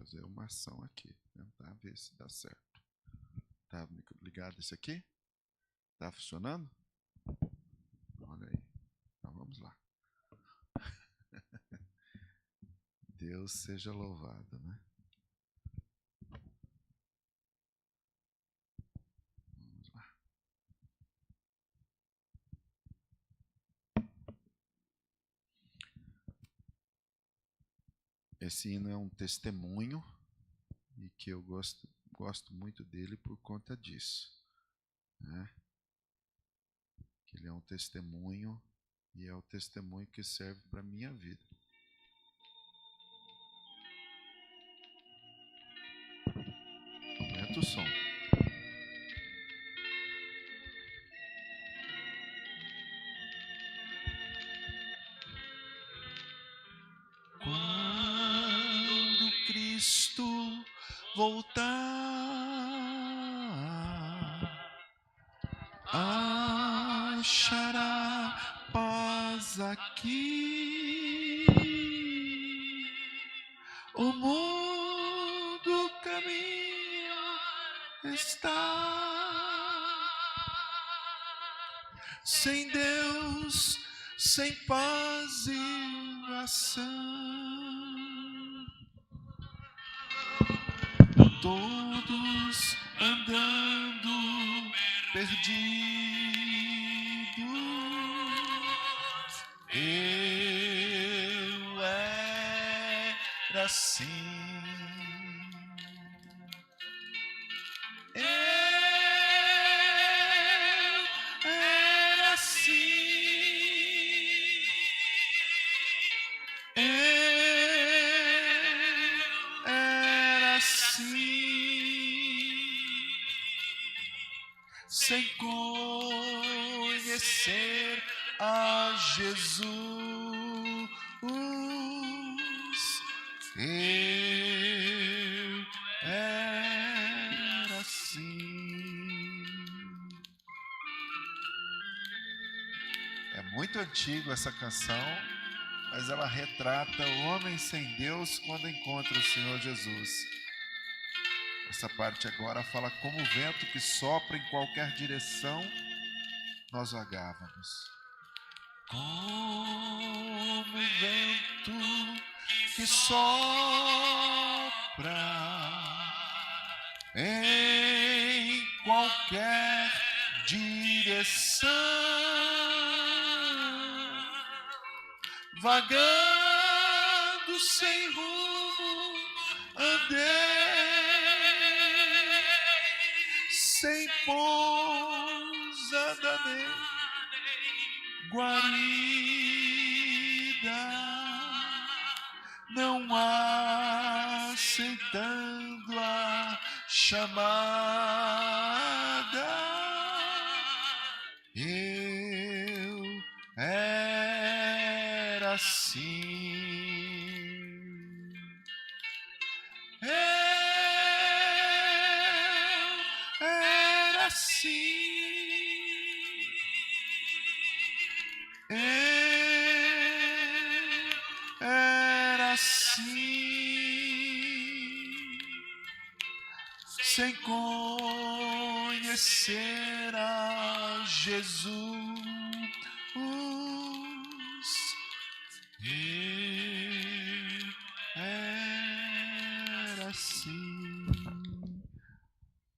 fazer uma ação aqui, tentar ver se dá certo. Tá ligado esse aqui? Tá funcionando? Olha aí. Então vamos lá. Deus seja louvado, né? Vamos lá. Esse hino é um testemunho e que eu gosto muito dele por conta disso, né? Que ele é um testemunho e é o testemunho que serve para a minha vida. Aumenta o som. Quando Cristo voltar, achará paz aqui. O mundo caminha está sem Deus, sem paz e ação. Todos andando perdidos. Eu era assim. Eu era assim. Eu era assim, sem conhecer a Jesus. Eu era assim. É muito antigo essa canção, mas ela retrata o homem sem Deus quando encontra o Senhor Jesus. Essa parte agora fala como o vento que sopra em qualquer direção, nós vagávamos. Como o vento que sopra em qualquer direção, vagando sem rumo, andei sem pousada nem guarida, não aceitando a chamada. Eu era assim. Eu era assim. Eu era assim, sem conhecer a Jesus. Eu era assim.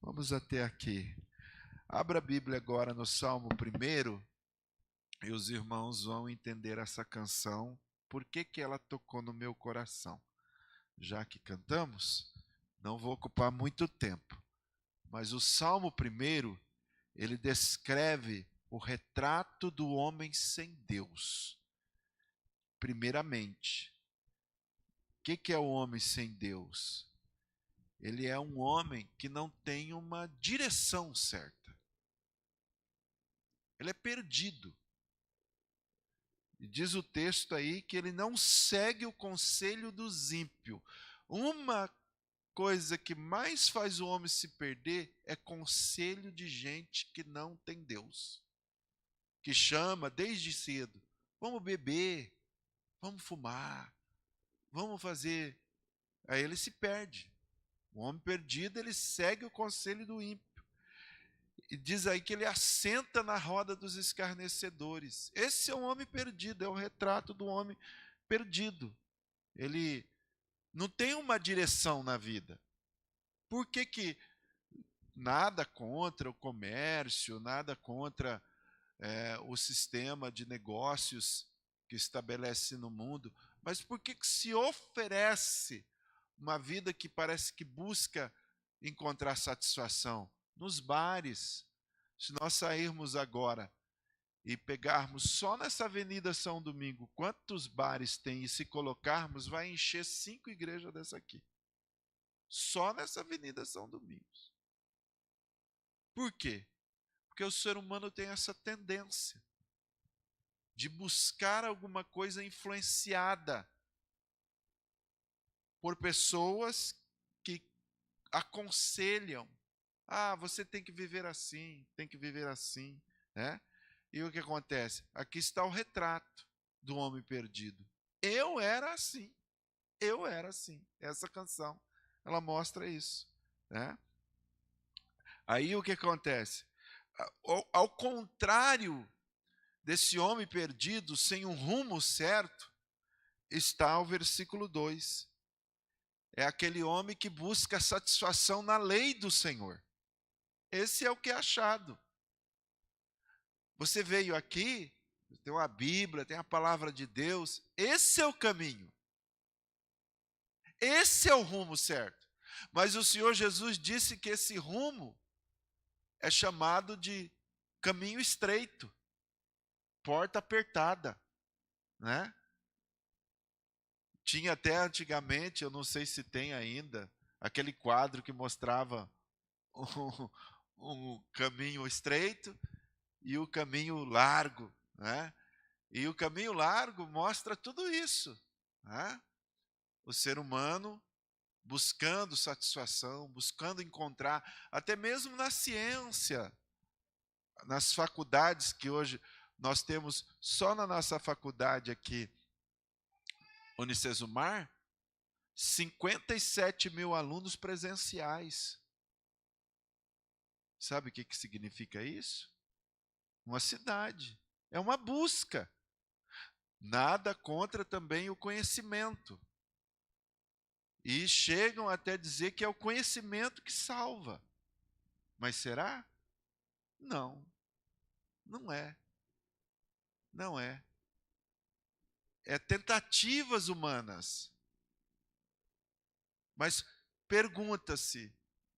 Vamos até aqui. Abra a Bíblia agora no Salmo 1. E os irmãos vão entender essa canção, por que ela tocou no meu coração. Já que cantamos, não vou ocupar muito tempo. Mas o Salmo 1, ele descreve o retrato do homem sem Deus. Primeiramente, o que é o homem sem Deus? Ele é um homem que não tem uma direção certa. Ele é perdido. E diz o texto aí que ele não segue o conselho dos ímpios. Uma coisa que mais faz o homem se perder é conselho de gente que não tem Deus. Que chama desde cedo. Vamos beber, vamos fumar, vamos fazer Aí ele se perde. O homem perdido, ele segue o conselho do ímpio. E diz aí que ele assenta na roda dos escarnecedores. Esse é o homem perdido, é o retrato do homem perdido. Ele não tem uma direção na vida. Por que que nada contra o comércio, nada contra o sistema de negócios que estabelece no mundo, mas por que que se oferece uma vida que parece que busca encontrar satisfação? Nos bares. Se nós sairmos agora e pegarmos só nessa Avenida São Domingo, quantos bares tem, e se colocarmos, vai encher 5 igrejas dessa aqui. Só nessa Avenida São Domingos. Por quê? Porque o ser humano tem essa tendência de buscar alguma coisa influenciada por pessoas que aconselham. Ah, você tem que viver assim, tem que viver assim, né? E o que acontece? Aqui está o retrato do homem perdido. Eu era assim. Eu era assim. Essa canção, ela mostra isso, né? Aí o que acontece? Ao contrário desse homem perdido, sem um rumo certo, está o versículo 2. É aquele homem que busca satisfação na lei do Senhor. Esse é o que é achado. Você veio aqui, tem uma Bíblia, tem a palavra de Deus. Esse é o caminho. Esse é o rumo certo. Mas o Senhor Jesus disse que esse rumo é chamado de caminho estreito, porta apertada, né? Tinha até antigamente, eu não sei se tem ainda, aquele quadro que mostrava um caminho estreito e o caminho largo, né? E o caminho largo mostra tudo isso, né? O ser humano buscando satisfação, buscando encontrar, até mesmo na ciência, nas faculdades que hoje nós temos, só na nossa faculdade aqui, Unicesumar, 57 mil alunos presenciais. Sabe o que significa isso? Uma cidade. É uma busca. Nada contra também o conhecimento. E chegam até dizer que é o conhecimento que salva. Mas será? Não. Não é. Não é. É tentativas humanas. Mas pergunta-se,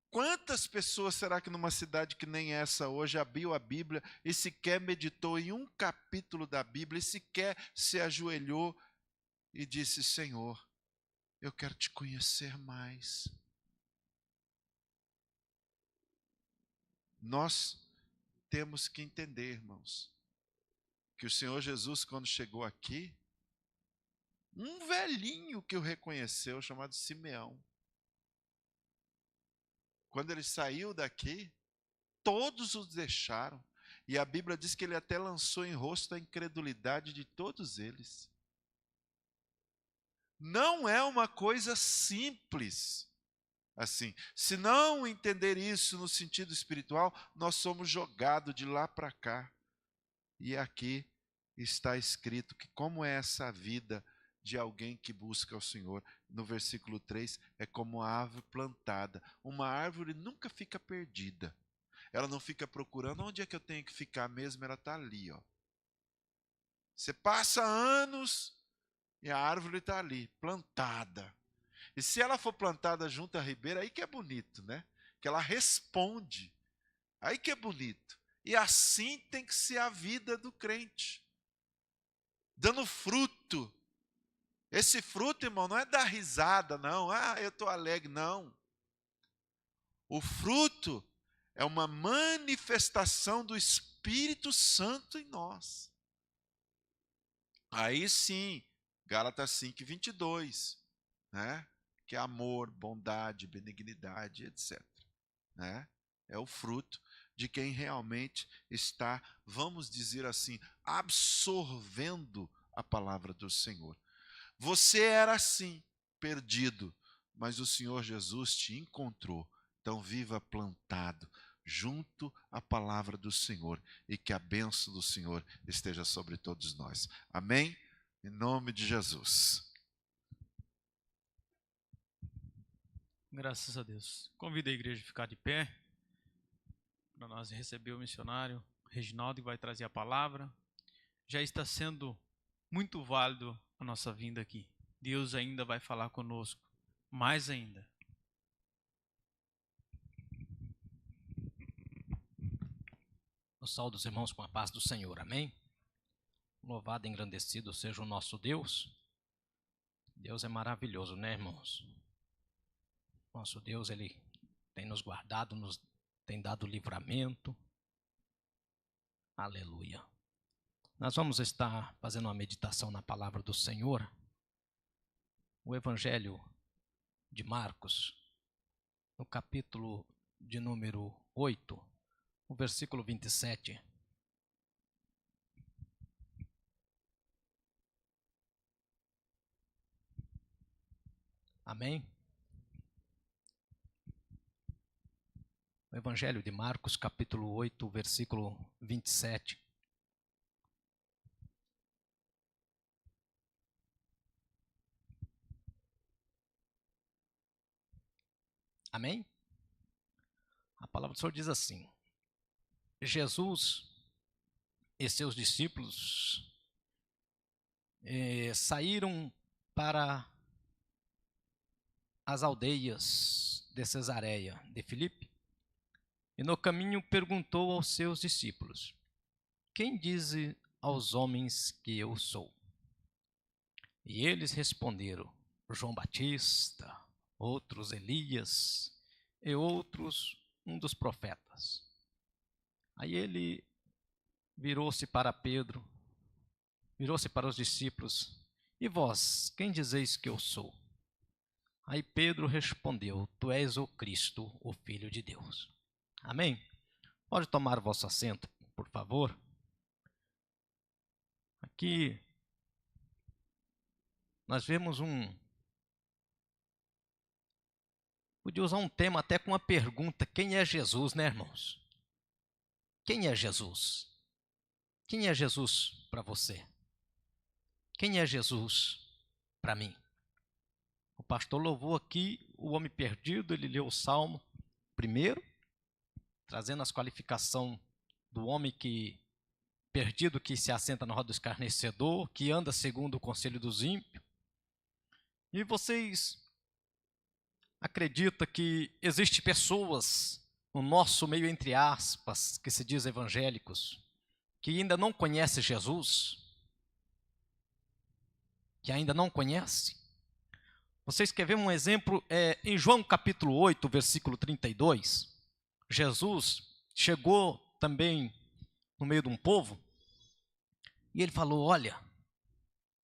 quantas pessoas será que numa cidade que nem essa hoje abriu a Bíblia e sequer meditou em um capítulo da Bíblia e sequer se ajoelhou e disse: Senhor, eu quero te conhecer mais. Nós temos que entender, irmãos, que o Senhor Jesus, quando chegou aqui, um velhinho que o reconheceu, chamado Simeão, quando ele saiu daqui, todos os deixaram. E a Bíblia diz que ele até lançou em rosto a incredulidade de todos eles. Não é uma coisa simples. Assim, se não entender isso no sentido espiritual, nós somos jogados de lá para cá. E aqui está escrito que como é essa vida de alguém que busca o Senhor. No versículo 3, é como a árvore plantada. Uma árvore nunca fica perdida. Ela não fica procurando onde é que eu tenho que ficar mesmo, ela está ali, ó. Você passa anos e a árvore está ali, plantada. E se ela for plantada junto à ribeira, aí que é bonito, né? Que ela responde. Aí que é bonito. E assim tem que ser a vida do crente. Dando fruto. Esse fruto, irmão, não é dar risada, não. Ah, eu estou alegre, não. O fruto é uma manifestação do Espírito Santo em nós. Aí sim, Gálatas 5:22, né? Que é amor, bondade, benignidade, etc. Né? É o fruto de quem realmente está, vamos dizer assim, absorvendo a palavra do Senhor. Você era assim, perdido, mas o Senhor Jesus te encontrou. Então viva plantado junto à palavra do Senhor e que a bênção do Senhor esteja sobre todos nós. Amém? Em nome de Jesus. Graças a Deus. Convido a igreja a ficar de pé para nós receber o missionário Reginaldo, que vai trazer a palavra. Já está sendo muito válido a nossa vinda aqui. Deus ainda vai falar conosco, mais ainda. Eu saúdo os irmãos com a paz do Senhor, amém? Louvado e engrandecido seja o nosso Deus. Deus é maravilhoso, né, irmãos? Nosso Deus, Ele tem nos guardado, nos tem dado livramento. Aleluia. Nós vamos estar fazendo uma meditação na palavra do Senhor. O Evangelho de Marcos, no capítulo de número 8, o versículo 27. Amém? O Evangelho de Marcos, capítulo 8, versículo 27. Amém? A palavra do Senhor diz assim: Jesus e seus discípulos saíram para as aldeias de Cesareia de Filipe, e no caminho perguntou aos seus discípulos: quem dize aos homens que eu sou? E eles responderam: João Batista, outros Elias, e outros um dos profetas. Aí ele virou-se para Pedro, virou-se para os discípulos: e vós, quem dizeis que eu sou? Aí Pedro respondeu: tu és o Cristo, o Filho de Deus. Amém? Pode tomar o vosso assento, por favor. Aqui nós vemos podia usar um tema até com uma pergunta: quem é Jesus, né, irmãos? Quem é Jesus? Quem é Jesus para você? Quem é Jesus para mim? O pastor louvou aqui o homem perdido, ele leu o Salmo primeiro, trazendo as qualificações do homem perdido que se assenta na roda do escarnecedor, que anda segundo o conselho dos ímpios. E vocês acreditam que existem pessoas no nosso meio, entre aspas, que se diz evangélicos, que ainda não conhecem Jesus? Que ainda não conhecem? Vocês querem ver um exemplo? Em João capítulo 8, versículo 32, Jesus chegou também no meio de um povo e ele falou: olha,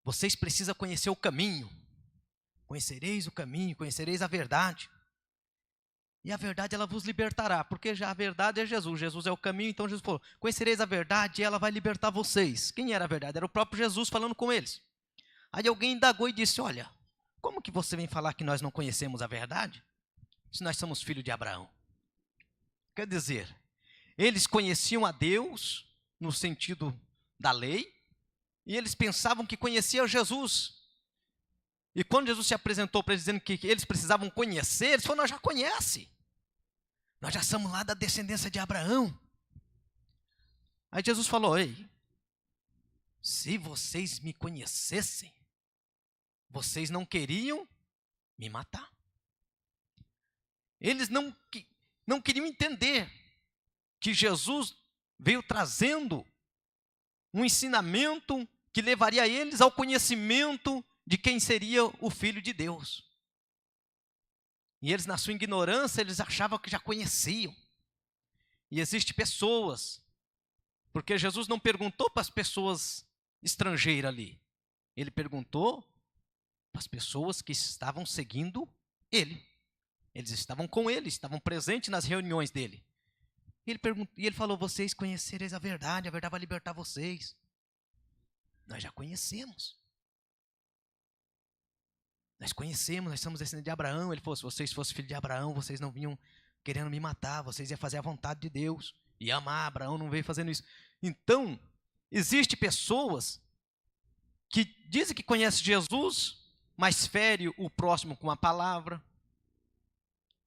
vocês precisam conhecer o caminho. Conhecereis o caminho, conhecereis a verdade. E a verdade ela vos libertará, porque já a verdade é Jesus. Jesus é o caminho, então Jesus falou: conhecereis a verdade e ela vai libertar vocês. Quem era a verdade? Era o próprio Jesus falando com eles. Aí alguém indagou e disse: olha, como que você vem falar que nós não conhecemos a verdade, se nós somos filhos de Abraão? Quer dizer, eles conheciam a Deus no sentido da lei, e eles pensavam que conheciam Jesus. E quando Jesus se apresentou para eles dizendo que eles precisavam conhecer, eles falaram: nós já conhecemos. Nós já somos lá da descendência de Abraão. Aí Jesus falou: ei, se vocês me conhecessem, vocês não queriam me matar. Eles não queriam entender que Jesus veio trazendo um ensinamento que levaria eles ao conhecimento de quem seria o Filho de Deus. E eles, na sua ignorância, eles achavam que já conheciam. E existem pessoas, porque Jesus não perguntou para as pessoas estrangeiras ali, ele perguntou para as pessoas que estavam seguindo ele. Eles estavam com ele, estavam presentes nas reuniões dele. E ele falou: vocês conhecereis a verdade vai libertar vocês. Nós já conhecemos. Nós conhecemos, nós somos descendentes de Abraão. Ele falou, se vocês fossem filhos de Abraão, vocês não vinham querendo me matar, vocês iam fazer a vontade de Deus. E amar, Abraão não veio fazendo isso. Então, existem pessoas que dizem que conhecem Jesus, mas fere o próximo com a palavra.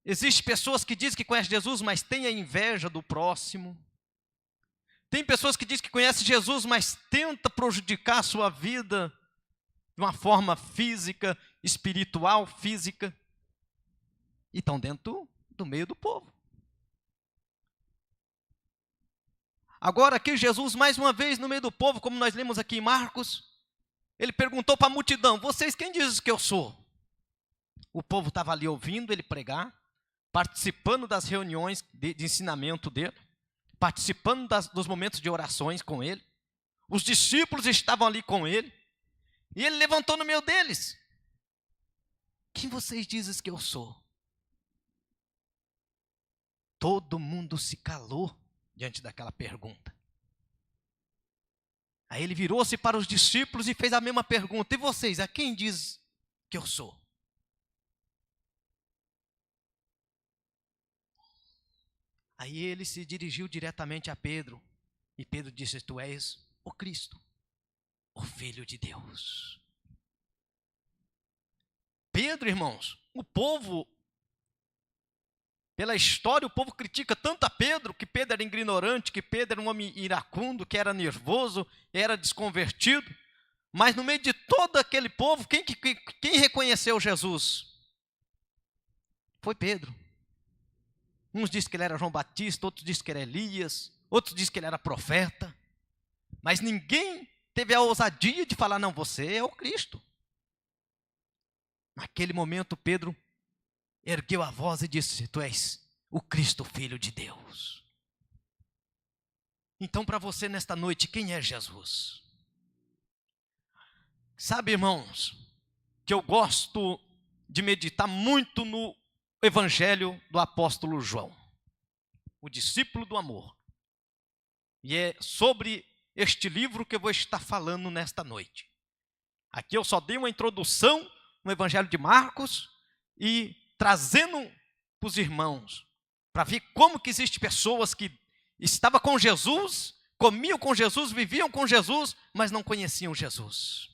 Existem pessoas que dizem que conhecem Jesus, mas têm a inveja do próximo. Tem pessoas que dizem que conhecem Jesus, mas tenta prejudicar a sua vida de uma forma física, espiritual, física. E estão dentro do meio do povo. Agora aqui Jesus, mais uma vez, no meio do povo, como nós lemos aqui em Marcos, ele perguntou para a multidão, vocês quem dizem que eu sou? O povo estava ali ouvindo ele pregar, participando das reuniões de ensinamento dele, participando dos momentos de orações com ele. Os discípulos estavam ali com ele, e ele levantou no meio deles. Quem vocês dizem que eu sou? Todo mundo se calou diante daquela pergunta. Aí ele virou-se para os discípulos e fez a mesma pergunta. E vocês, a quem diz que eu sou? Aí ele se dirigiu diretamente a Pedro. E Pedro disse, tu és o Cristo, o Filho de Deus. Pedro, irmãos, o povo, pela história, o povo critica tanto a Pedro, que Pedro era ignorante, que Pedro era um homem iracundo, que era nervoso, era desconvertido. Mas no meio de todo aquele povo, quem reconheceu Jesus? Foi Pedro. Uns dizem que ele era João Batista, outros dizem que ele era Elias, outros dizem que ele era profeta. Mas ninguém teve a ousadia de falar, não, você é o Cristo. Naquele momento, Pedro ergueu a voz e disse, tu és o Cristo, Filho de Deus. Então, para você nesta noite, quem é Jesus? Sabe, irmãos, que eu gosto de meditar muito no Evangelho do apóstolo João, o discípulo do amor. E é sobre este livro que eu vou estar falando nesta noite. Aqui eu só dei uma introdução no Evangelho de Marcos e trazendo para os irmãos, para ver como que existem pessoas que estavam com Jesus, comiam com Jesus, viviam com Jesus, mas não conheciam Jesus.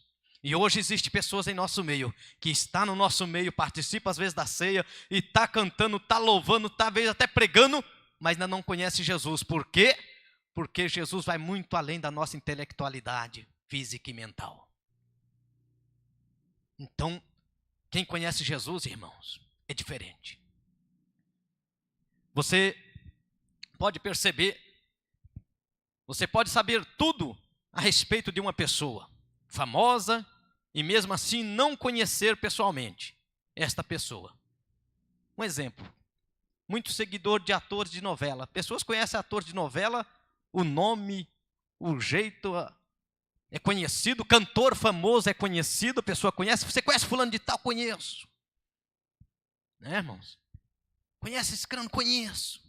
E hoje existem pessoas em nosso meio, que está no nosso meio, participa às vezes da ceia, e está cantando, está louvando, está às vezes até pregando, mas ainda não conhece Jesus. Por quê? Porque Jesus vai muito além da nossa intelectualidade física e mental. Então, quem conhece Jesus, irmãos, é diferente. Você pode perceber, você pode saber tudo a respeito de uma pessoa famosa e mesmo assim não conhecer pessoalmente esta pessoa. Um exemplo, muito seguidor de atores de novela. Pessoas conhecem atores de novela, o nome, o jeito é conhecido, cantor famoso é conhecido, a pessoa conhece. Você conhece fulano de tal? Conheço. Né, irmãos? Conhece esse crânio? Conheço.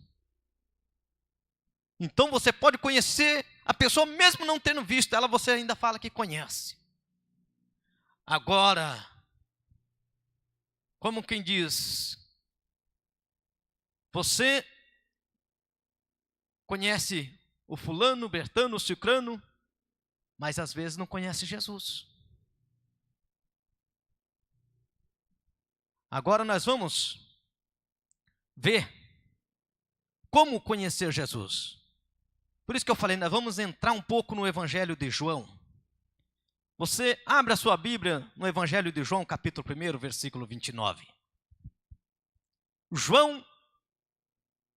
Então você pode conhecer a pessoa mesmo não tendo visto ela, você ainda fala que conhece. Agora, como quem diz, você conhece o fulano, o bertano, o cicrano, mas às vezes não conhece Jesus. Agora nós vamos ver como conhecer Jesus. Por isso que eu falei, nós vamos entrar um pouco no Evangelho de João. Você abre a sua Bíblia no Evangelho de João, capítulo 1, versículo 29. João,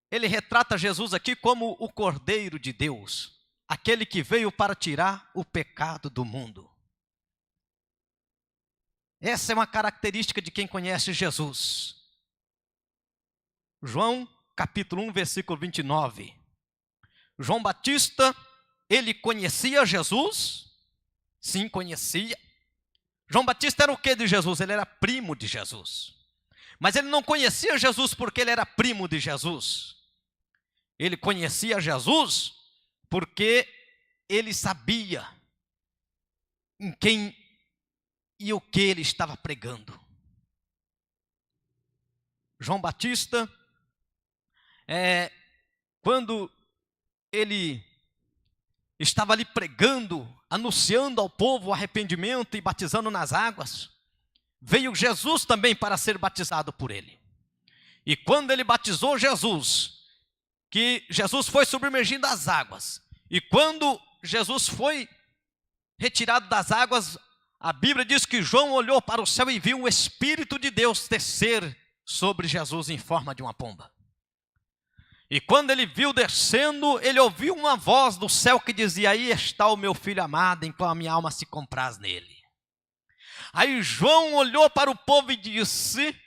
ele retrata Jesus aqui como o Cordeiro de Deus, aquele que veio para tirar o pecado do mundo. Essa é uma característica de quem conhece Jesus. João, capítulo 1, versículo 29. João Batista, ele conhecia Jesus? Sim, conhecia. João Batista era o que de Jesus? Ele era primo de Jesus. Mas ele não conhecia Jesus porque ele era primo de Jesus. Ele conhecia Jesus porque ele sabia em quem e o que ele estava pregando. João Batista, quando ele estava ali pregando, anunciando ao povo o arrependimento e batizando nas águas, veio Jesus também para ser batizado por ele. E quando ele batizou Jesus, que Jesus foi submergido das águas, e quando Jesus foi retirado das águas, a Bíblia diz que João olhou para o céu e viu o Espírito de Deus descer sobre Jesus em forma de uma pomba. E quando ele viu descendo, ele ouviu uma voz do céu que dizia: aí está o meu filho amado, em qual a minha alma se compraz nele. Aí João olhou para o povo e disse: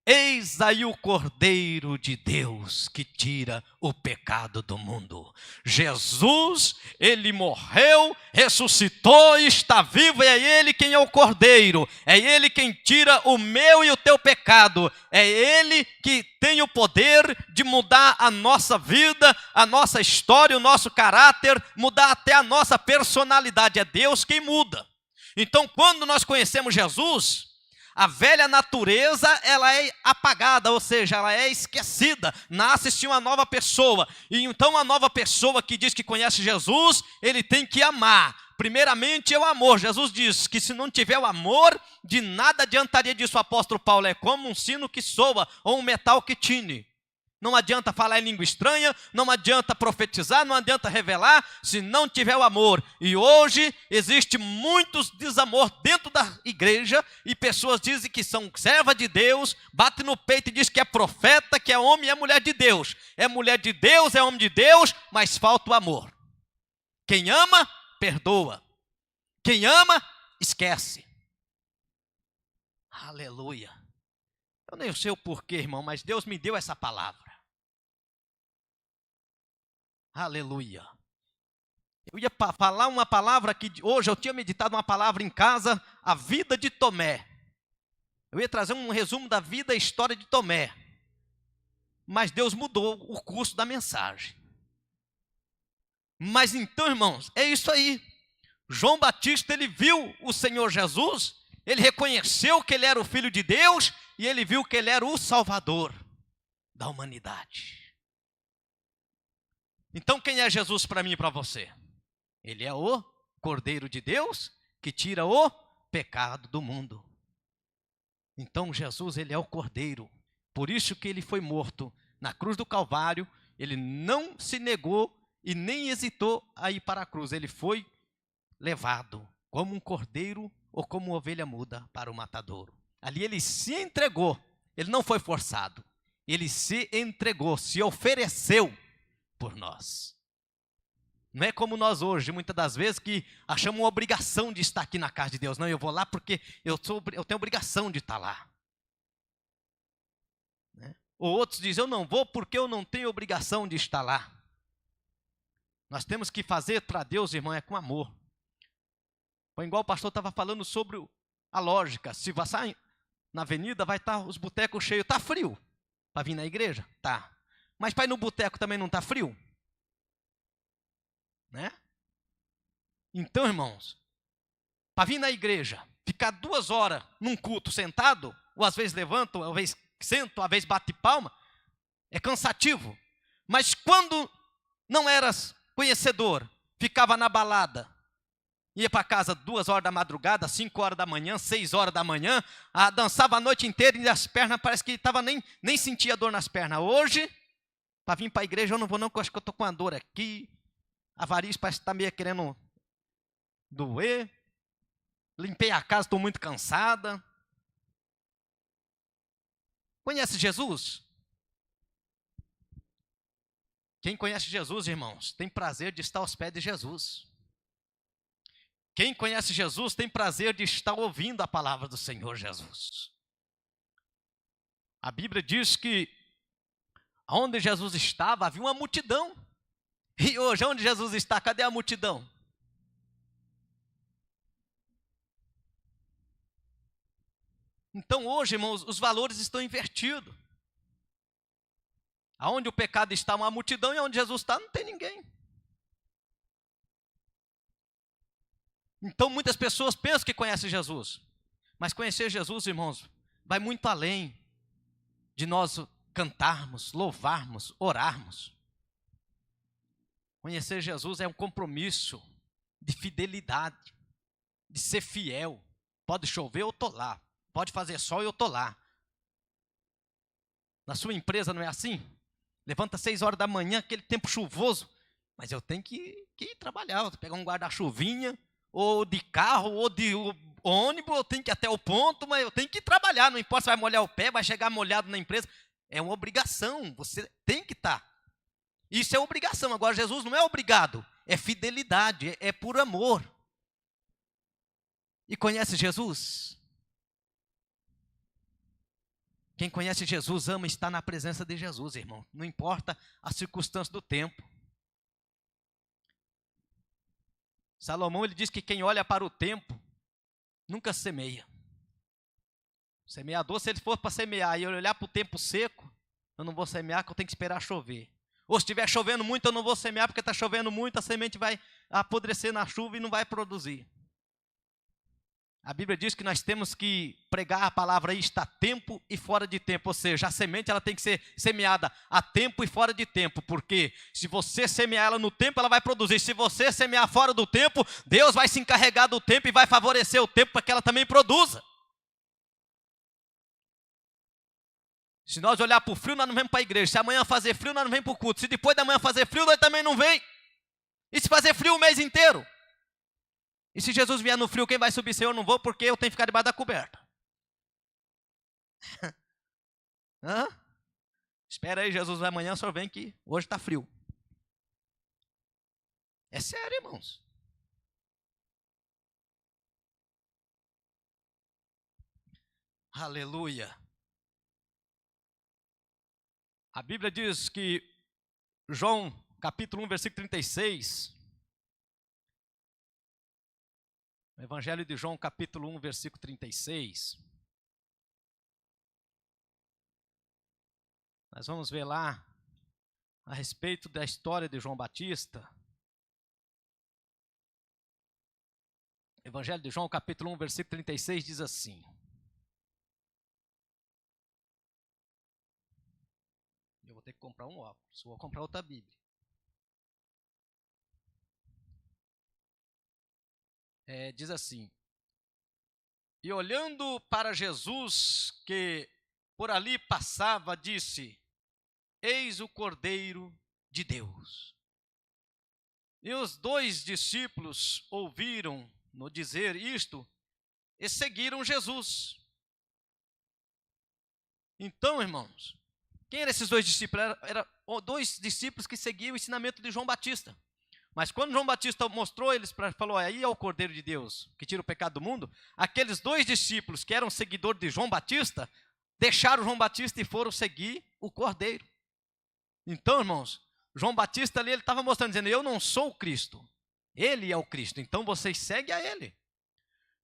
eis aí o Cordeiro de Deus que tira o pecado do mundo. Jesus, ele morreu, ressuscitou e está vivo, e é ele quem é o Cordeiro, é ele quem tira o meu e o teu pecado, é ele que tem o poder de mudar a nossa vida, a nossa história, o nosso caráter, mudar até a nossa personalidade, é Deus quem muda. Então, quando nós conhecemos Jesus, a velha natureza, ela é apagada, ou seja, ela é esquecida, nasce-se uma nova pessoa. E então a nova pessoa que diz que conhece Jesus, ele tem que amar. Primeiramente é o amor. Jesus diz que se não tiver o amor, de nada adiantaria disso. O apóstolo Paulo: é como um sino que soa ou um metal que tine. Não adianta falar em língua estranha, não adianta profetizar, não adianta revelar, se não tiver o amor. E hoje existe muitos desamor dentro da igreja, e pessoas dizem que são serva de Deus, bate no peito e diz que é profeta, que é homem e é mulher de Deus. É mulher de Deus, é homem de Deus, mas falta o amor. Quem ama, perdoa. Quem ama, esquece. Aleluia. Eu nem sei o porquê, irmão, mas Deus me deu essa palavra. Aleluia. Eu ia falar uma palavra que hoje eu tinha meditado uma palavra em casa, a vida de Tomé. Eu ia trazer um resumo da vida e história de Tomé. Mas Deus mudou o curso da mensagem. Mas então, irmãos, é isso aí. João Batista, ele viu o Senhor Jesus, ele reconheceu que ele era o Filho de Deus, e ele viu que ele era o Salvador da humanidade. Então quem é Jesus para mim e para você? Ele é o Cordeiro de Deus que tira o pecado do mundo. Então Jesus, ele é o Cordeiro. Por isso que ele foi morto na cruz do Calvário. Ele não se negou e nem hesitou a ir para a cruz. Ele foi levado como um cordeiro ou como uma ovelha muda para o matadouro. Ali ele se entregou, ele não foi forçado, ele se entregou, se ofereceu por nós. Não é como nós hoje, muitas das vezes, que achamos uma obrigação de estar aqui na casa de Deus. Não, eu vou lá porque eu tenho obrigação de estar lá. Né? Ou outros dizem: eu não vou porque eu não tenho obrigação de estar lá. Nós temos que fazer para Deus, irmão, é com amor. Foi igual o pastor estava falando sobre a lógica. Se passar na avenida, vai estar os botecos cheios. Está frio para vir na igreja? Tá. Mas para ir no boteco também não está frio? Né? Então, irmãos, para vir na igreja, ficar 2 horas num culto sentado, ou às vezes levanta, ou às vezes senta, ou às vezes bate palma, é cansativo. Mas quando não eras conhecedor, ficava na balada, ia para casa 2 horas da madrugada, 5 horas da manhã, 6 horas da manhã, dançava a noite inteira e as pernas parece que nem sentia dor nas pernas. Hoje, para vir para a igreja eu não vou não, porque eu acho que eu estou com uma dor aqui, a variz parece que está meio querendo doer, limpei a casa, estou muito cansada. Conhece Jesus? Quem conhece Jesus, irmãos, tem prazer de estar aos pés de Jesus. Quem conhece Jesus tem prazer de estar ouvindo a palavra do Senhor Jesus. A Bíblia diz que onde Jesus estava havia uma multidão. E hoje, onde Jesus está, cadê a multidão? Então hoje, irmãos, os valores estão invertidos. Aonde o pecado está, uma multidão, e onde Jesus está, não tem ninguém. Então muitas pessoas pensam que conhecem Jesus. Mas conhecer Jesus, irmãos, vai muito além de nós cantarmos, louvarmos, orarmos. Conhecer Jesus é um compromisso de fidelidade, de ser fiel. Pode chover, eu estou lá. Pode fazer sol, eu estou lá. Na sua empresa não é assim? Levanta 6 horas da manhã, aquele tempo chuvoso, mas eu tenho que ir trabalhar. Eu pegar um guarda-chuvinha, ou de carro, ou de ônibus, eu tenho que ir até o ponto, mas eu tenho que ir trabalhar. Não importa se vai molhar o pé, vai chegar molhado na empresa. É uma obrigação, você tem que estar. Isso é obrigação. Agora, Jesus não é obrigado, é fidelidade, é por amor. E conhece Jesus? Quem conhece Jesus ama estar na presença de Jesus, irmão. Não importa a circunstância do tempo. Salomão, ele diz que quem olha para o tempo, nunca semeia. O semeador, se ele for para semear e eu olhar para o tempo seco, eu não vou semear, porque eu tenho que esperar chover. Ou se estiver chovendo muito, eu não vou semear, porque está chovendo muito, a semente vai apodrecer na chuva e não vai produzir. A Bíblia diz que nós temos que pregar a palavra aí, está a tempo e fora de tempo. Ou seja, a semente ela tem que ser semeada a tempo e fora de tempo. Porque se você semear ela no tempo, ela vai produzir. Se você semear fora do tempo, Deus vai se encarregar do tempo e vai favorecer o tempo para que ela também produza. Se nós olhar para o frio, nós não vamos para a igreja. Se amanhã fazer frio, nós não vamos para o culto. Se depois da manhã fazer frio, nós também não vem. E se fazer frio o mês inteiro? E se Jesus vier no frio, quem vai subir? Senhor, eu não vou porque eu tenho que ficar debaixo da coberta. Hã? Espera aí, Jesus vai amanhã, o senhor vem que hoje está frio. É sério, irmãos. Aleluia. A Bíblia diz que João, capítulo 1, versículo 36... O Evangelho de João, capítulo 1, versículo 36. Nós vamos ver lá a respeito da história de João Batista. Evangelho de João, capítulo 1, versículo 36 diz assim. Eu vou ter que comprar um óculos, vou comprar outra Bíblia. Diz assim: e olhando para Jesus que por ali passava, disse: eis o Cordeiro de Deus. E os 2 discípulos ouviram-no dizer isto e seguiram Jesus. Então, irmãos, quem eram esses 2 discípulos? Eram 2 discípulos que seguiam o ensinamento de João Batista. Mas quando João Batista mostrou eles, falou, aí é o Cordeiro de Deus, que tira o pecado do mundo, aqueles 2 discípulos que eram seguidores de João Batista, deixaram João Batista e foram seguir o Cordeiro. Então, irmãos, João Batista ali, ele estava mostrando, dizendo, eu não sou o Cristo, ele é o Cristo, então vocês seguem a ele.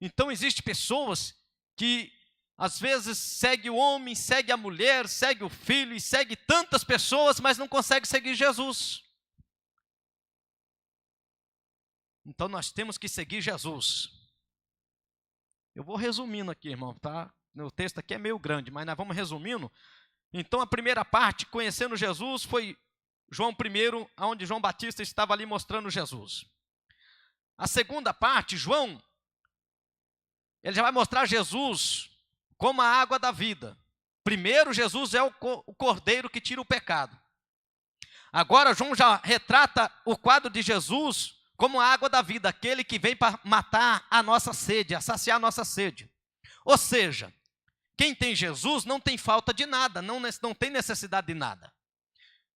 Então, existem pessoas que, às vezes, seguem o homem, seguem a mulher, seguem o filho, e seguem tantas pessoas, mas não conseguem seguir Jesus. Então nós temos que seguir Jesus. Eu vou resumindo aqui, irmão, tá? O texto aqui é meio grande, mas nós vamos resumindo. Então a primeira parte, conhecendo Jesus, foi João 1, onde João Batista estava ali mostrando Jesus. A segunda parte, João, ele já vai mostrar Jesus como a água da vida. Primeiro, Jesus é o Cordeiro que tira o pecado. Agora João já retrata o quadro de Jesus como a água da vida, aquele que vem para matar a nossa sede, a saciar a nossa sede. Ou seja, quem tem Jesus não tem falta de nada, não tem necessidade de nada.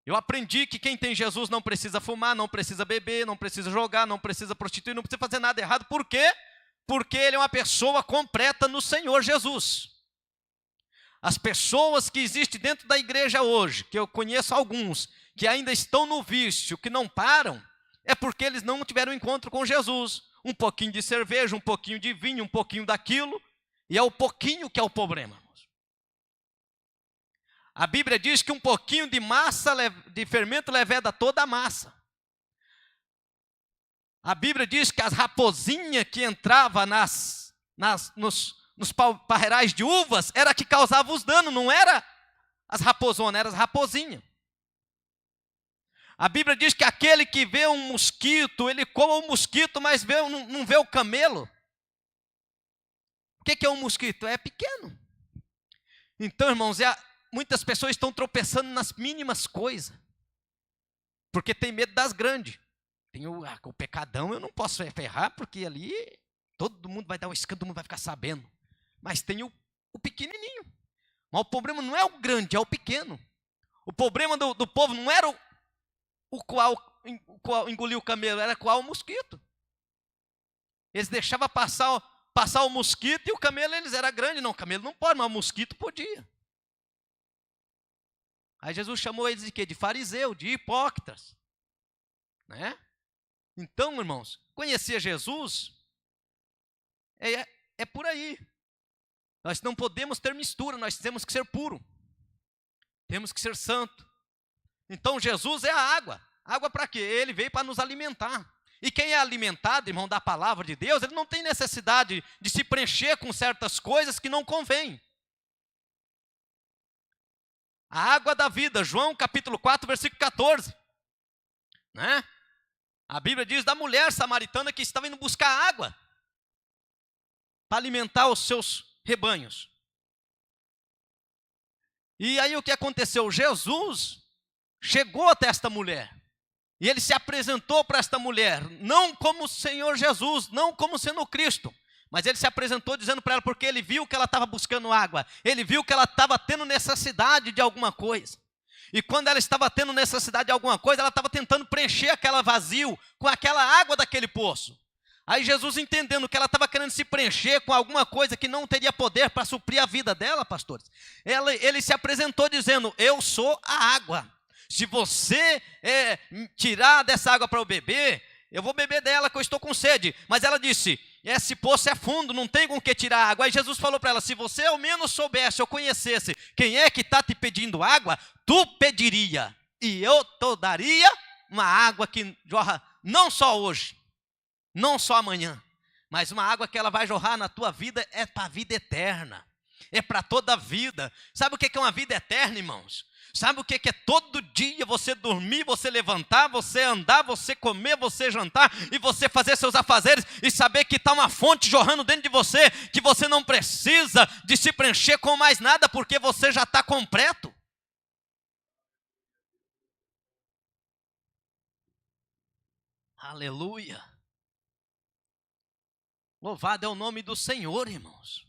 Eu aprendi que quem tem Jesus não precisa fumar, não precisa beber, não precisa jogar, não precisa prostituir, não precisa fazer nada errado. Por quê? Porque ele é uma pessoa completa no Senhor Jesus. As pessoas que existem dentro da igreja hoje, que eu conheço alguns, que ainda estão no vício, que não param, é porque eles não tiveram encontro com Jesus. Um pouquinho de cerveja, um pouquinho de vinho, um pouquinho daquilo. E é o pouquinho que é o problema. A Bíblia diz que um pouquinho de massa, de fermento leveda toda a massa. A Bíblia diz que as raposinhas que entravam nos parreirais de uvas era que causava os danos, não era as raposonas, eram as raposinhas. A Bíblia diz que aquele que vê um mosquito, ele come o mosquito, mas não vê o camelo. O que é um mosquito? É pequeno. Então, irmãos, muitas pessoas estão tropeçando nas mínimas coisas, porque tem medo das grandes. Tem o pecadão, eu não posso ferrar, porque ali todo mundo vai dar um escândalo, todo mundo vai ficar sabendo. Mas tem o pequenininho. Mas o problema não é o grande, é o pequeno. O problema do povo não era o qual engoliu o camelo, era o mosquito. Eles deixavam passar o mosquito e o camelo eles era grande. Não, o camelo não pode, mas o mosquito podia. Aí Jesus chamou eles de quê? De fariseu, de hipócritas. Né? Então, irmãos, conhecer Jesus é por aí. Nós não podemos ter mistura, nós temos que ser puro. Temos que ser santo. Então Jesus é a água. Água para quê? Ele veio para nos alimentar. E quem é alimentado, irmão, da palavra de Deus, ele não tem necessidade de se preencher com certas coisas que não convêm. A água da vida, João capítulo 4, versículo 14. Né? A Bíblia diz da mulher samaritana que estava indo buscar água para alimentar os seus rebanhos. E aí o que aconteceu? Jesus chegou até esta mulher. E ele se apresentou para esta mulher, não como o Senhor Jesus, não como sendo o Cristo, mas ele se apresentou dizendo para ela, porque ele viu que ela estava buscando água, ele viu que ela estava tendo necessidade de alguma coisa. E quando ela estava tendo necessidade de alguma coisa, ela estava tentando preencher aquele vazio com aquela água daquele poço. Aí Jesus, entendendo que ela estava querendo se preencher com alguma coisa que não teria poder para suprir a vida dela, pastores, ele se apresentou dizendo, eu sou a água. Se você tirar dessa água para eu beber, eu vou beber dela que eu estou com sede. Mas ela disse, esse poço é fundo, não tem com o que tirar água. Aí Jesus falou para ela, se você ao menos soubesse ou conhecesse quem é que está te pedindo água, tu pediria. E eu te daria uma água que jorra não só hoje, não só amanhã, mas uma água que ela vai jorrar na tua vida é para a vida eterna. É para toda a vida. Sabe o que é uma vida eterna, irmãos? Sabe o que é todo dia você dormir, você levantar, você andar, você comer, você jantar e você fazer seus afazeres e saber que está uma fonte jorrando dentro de você, que você não precisa de se preencher com mais nada porque você já está completo. Aleluia. Louvado é o nome do Senhor, irmãos.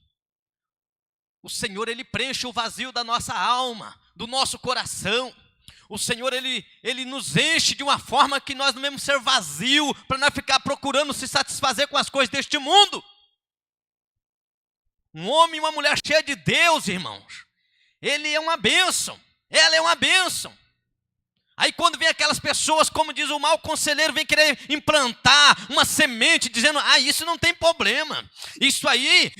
O Senhor, Ele preenche o vazio da nossa alma, do nosso coração. O Senhor, Ele nos enche de uma forma que nós não devemos ser vazio, para não ficar procurando se satisfazer com as coisas deste mundo. Um homem e uma mulher cheia de Deus, irmãos, ele é uma bênção, ela é uma bênção. Aí quando vem aquelas pessoas, como diz o mau conselheiro, vem querer implantar uma semente, dizendo, isso não tem problema. Isso aí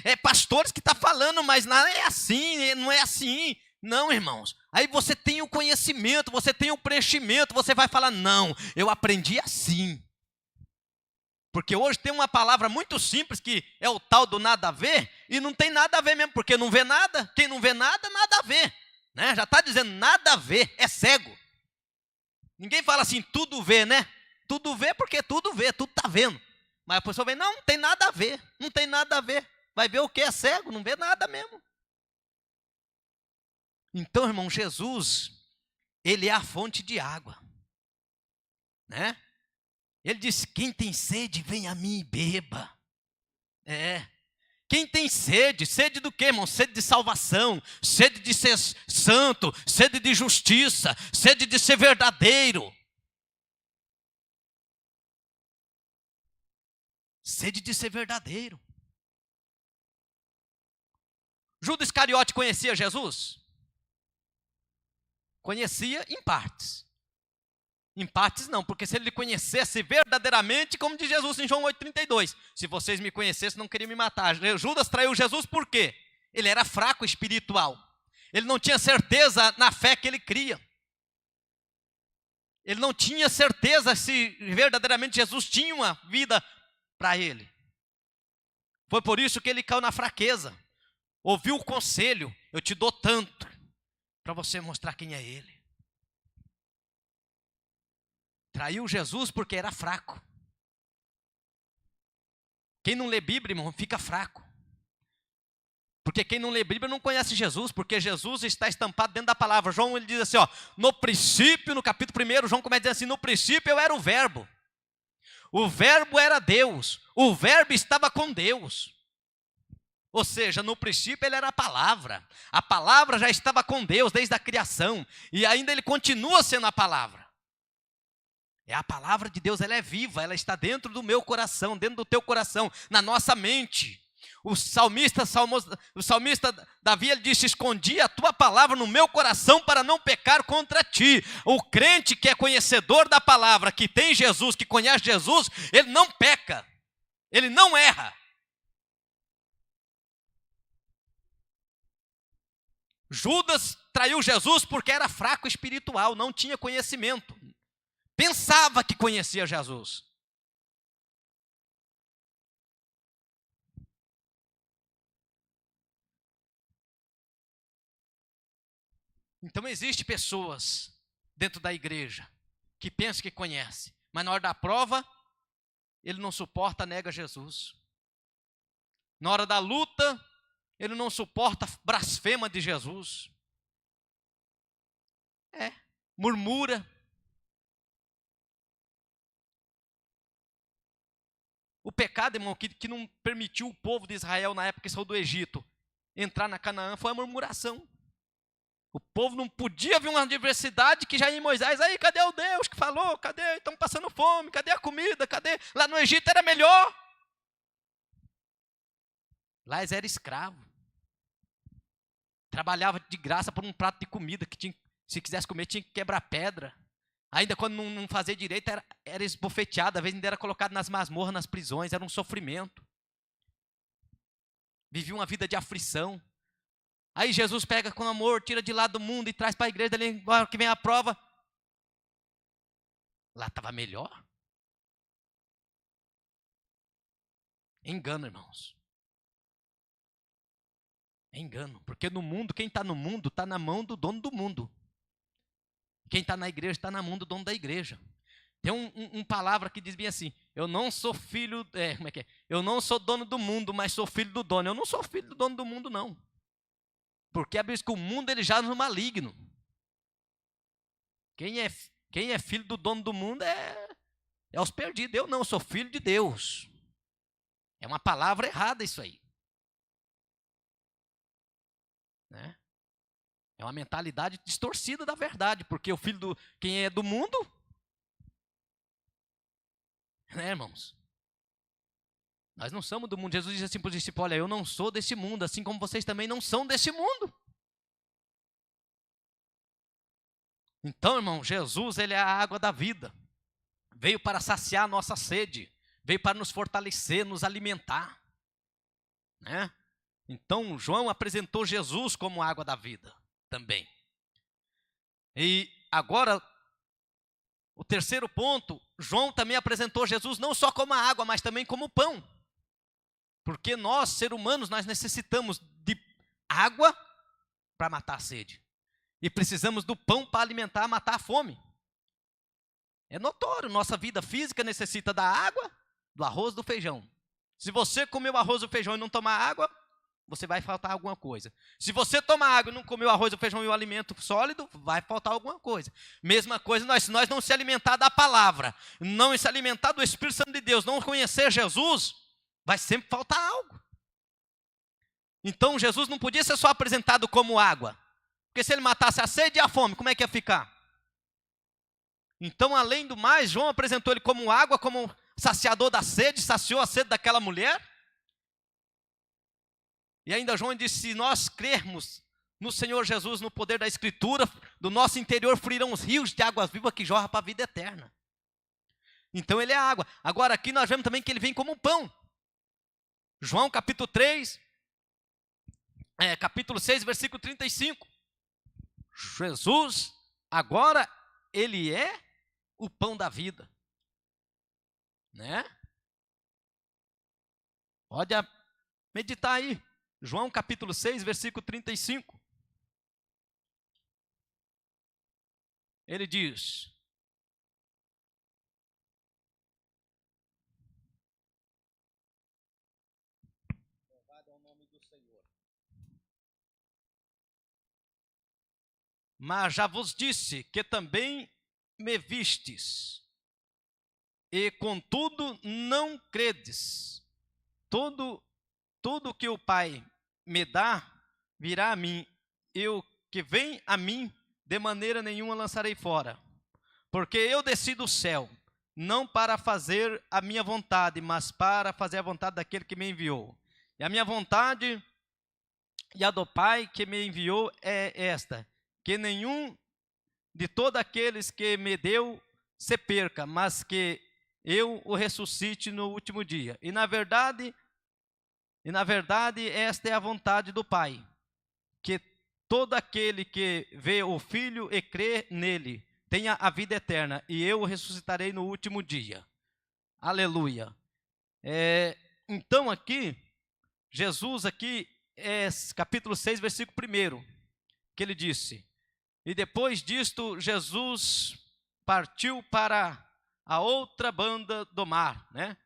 é pastores que estão falando, mas não é assim, não é assim. Não, irmãos. Aí você tem o conhecimento, você tem o preenchimento, você vai falar, não, eu aprendi assim. Porque hoje tem uma palavra muito simples, que é o tal do nada a ver, e não tem nada a ver mesmo, porque não vê nada, quem não vê nada, nada a ver. Né? Já está dizendo nada a ver, é cego. Ninguém fala assim, tudo vê, né? Tudo vê porque tudo vê, tudo está vendo. Mas a pessoa vem, não tem nada a ver, não tem nada a ver. Vai ver o que? É cego, não vê nada mesmo. Então, irmão, Jesus, Ele é a fonte de água. Né? Ele disse, quem tem sede, vem a mim e beba. Quem tem sede, sede do quê, irmão? Sede de salvação, sede de ser santo, sede de justiça, sede de ser verdadeiro. Sede de ser verdadeiro. Judas Iscariote conhecia Jesus? Conhecia em partes. Em partes não, porque se ele conhecesse verdadeiramente, como diz Jesus em João 8,32, se vocês me conhecessem, não queriam me matar. Judas traiu Jesus por quê? Ele era fraco espiritual. Ele não tinha certeza na fé que ele cria. Ele não tinha certeza se verdadeiramente Jesus tinha uma vida para ele. Foi por isso que ele caiu na fraqueza. Ouviu o conselho, eu te dou tanto. para você mostrar quem é ele. Traiu Jesus porque era fraco. Quem não lê Bíblia, irmão, fica fraco. Porque quem não lê Bíblia não conhece Jesus, porque Jesus está estampado dentro da palavra. João, ele diz assim, ó, no princípio, no capítulo 1, João começa dizendo assim, no princípio eu era o verbo era Deus, o verbo estava com Deus. Ou seja, no princípio ele era a palavra já estava com Deus desde a criação, e ainda ele continua sendo a palavra. É a palavra de Deus, ela é viva, ela está dentro do meu coração, dentro do teu coração, na nossa mente. O salmista Davi, ele disse, escondi a tua palavra no meu coração para não pecar contra ti. O crente que é conhecedor da palavra, que tem Jesus, que conhece Jesus, ele não peca, ele não erra. Judas traiu Jesus porque era fraco espiritual, não tinha conhecimento. Pensava que conhecia Jesus. Então existem pessoas dentro da igreja que pensam que conhece, mas na hora da prova, ele não suporta, nega Jesus. Na hora da luta, ele não suporta, blasfema de Jesus. Murmura. O pecado, irmão, que não permitiu o povo de Israel, na época que saiu do Egito, entrar na Canaã, foi a murmuração. O povo não podia ver uma adversidade que já em Moisés, aí, cadê o Deus que falou? Cadê? Estão passando fome, cadê a comida? Cadê? Lá no Egito era melhor. Lá eles eram escravos. Trabalhava de graça por um prato de comida, que tinha, se quisesse comer tinha que quebrar pedra. Ainda quando não fazia direito, era esbofeteado, às vezes ainda era colocado nas masmorras, nas prisões, era um sofrimento. Vivia uma vida de aflição. Aí Jesus pega com amor, tira de lá do mundo e traz para a igreja, ali, agora que vem a prova. Lá estava melhor. Engano, irmãos. É engano, porque no mundo, quem está no mundo, está na mão do dono do mundo. Quem está na igreja, está na mão do dono da igreja. Tem uma palavra que diz bem assim, eu não sou filho, como é que é? Eu não sou dono do mundo, mas sou filho do dono. Eu não sou filho do dono do mundo, não. Porque a Bíblia diz que o mundo ele já no maligno. Quem é filho do dono do mundo é os perdidos. Eu não, sou filho de Deus. É uma palavra errada isso aí. Né? É uma mentalidade distorcida da verdade, porque quem é do mundo, né, irmãos? Nós não somos do mundo. Jesus disse assim para os discípulos, olha, eu não sou desse mundo, assim como vocês também não são desse mundo. Então, irmão, Jesus, ele é a água da vida. Veio para saciar a nossa sede, veio para nos fortalecer, nos alimentar. Né? Então, João apresentou Jesus como água da vida também. E agora, o terceiro ponto, João também apresentou Jesus não só como a água, mas também como o pão. Porque nós, seres humanos, nós necessitamos de água para matar a sede. E precisamos do pão para alimentar, matar a fome. É notório, nossa vida física necessita da água, do arroz, do feijão. Se você comer o arroz e o feijão e não tomar água, você vai faltar alguma coisa. Se você tomar água e não comer o arroz, o feijão e o alimento sólido, vai faltar alguma coisa. Mesma coisa, se nós não se alimentar da palavra, não se alimentar do Espírito Santo de Deus, não conhecer Jesus, vai sempre faltar algo. Então Jesus não podia ser só apresentado como água. Porque se ele matasse a sede e a fome, como é que ia ficar? Então, além do mais, João apresentou ele como água, como saciador da sede, saciou a sede daquela mulher. E ainda João disse, se nós crermos no Senhor Jesus, no poder da Escritura, do nosso interior fluirão os rios de águas vivas que jorram para a vida eterna. Então ele é água. Agora aqui nós vemos também que ele vem como pão. João capítulo 3, capítulo 6, versículo 35. Jesus, agora, ele é o pão da vida. Né? Pode meditar aí. João capítulo 6, versículo 35. ele diz: louvado é o nome do Senhor. Mas já vos disse que também me vistes, e contudo não credes. Tudo que o Pai me dá virá a mim, e o que vem a mim, de maneira nenhuma lançarei fora. Porque eu desci do céu, não para fazer a minha vontade, mas para fazer a vontade daquele que me enviou. E a minha vontade e a do Pai que me enviou é esta: que nenhum de todos aqueles que me deu se perca, mas que eu o ressuscite no último dia. E na verdade, esta é a vontade do Pai, que todo aquele que vê o Filho e crê nele tenha a vida eterna, e eu o ressuscitarei no último dia. Aleluia. Então aqui, Jesus aqui, capítulo 6, versículo 1, que ele disse: e depois disto, Jesus partiu para a outra banda do mar, né?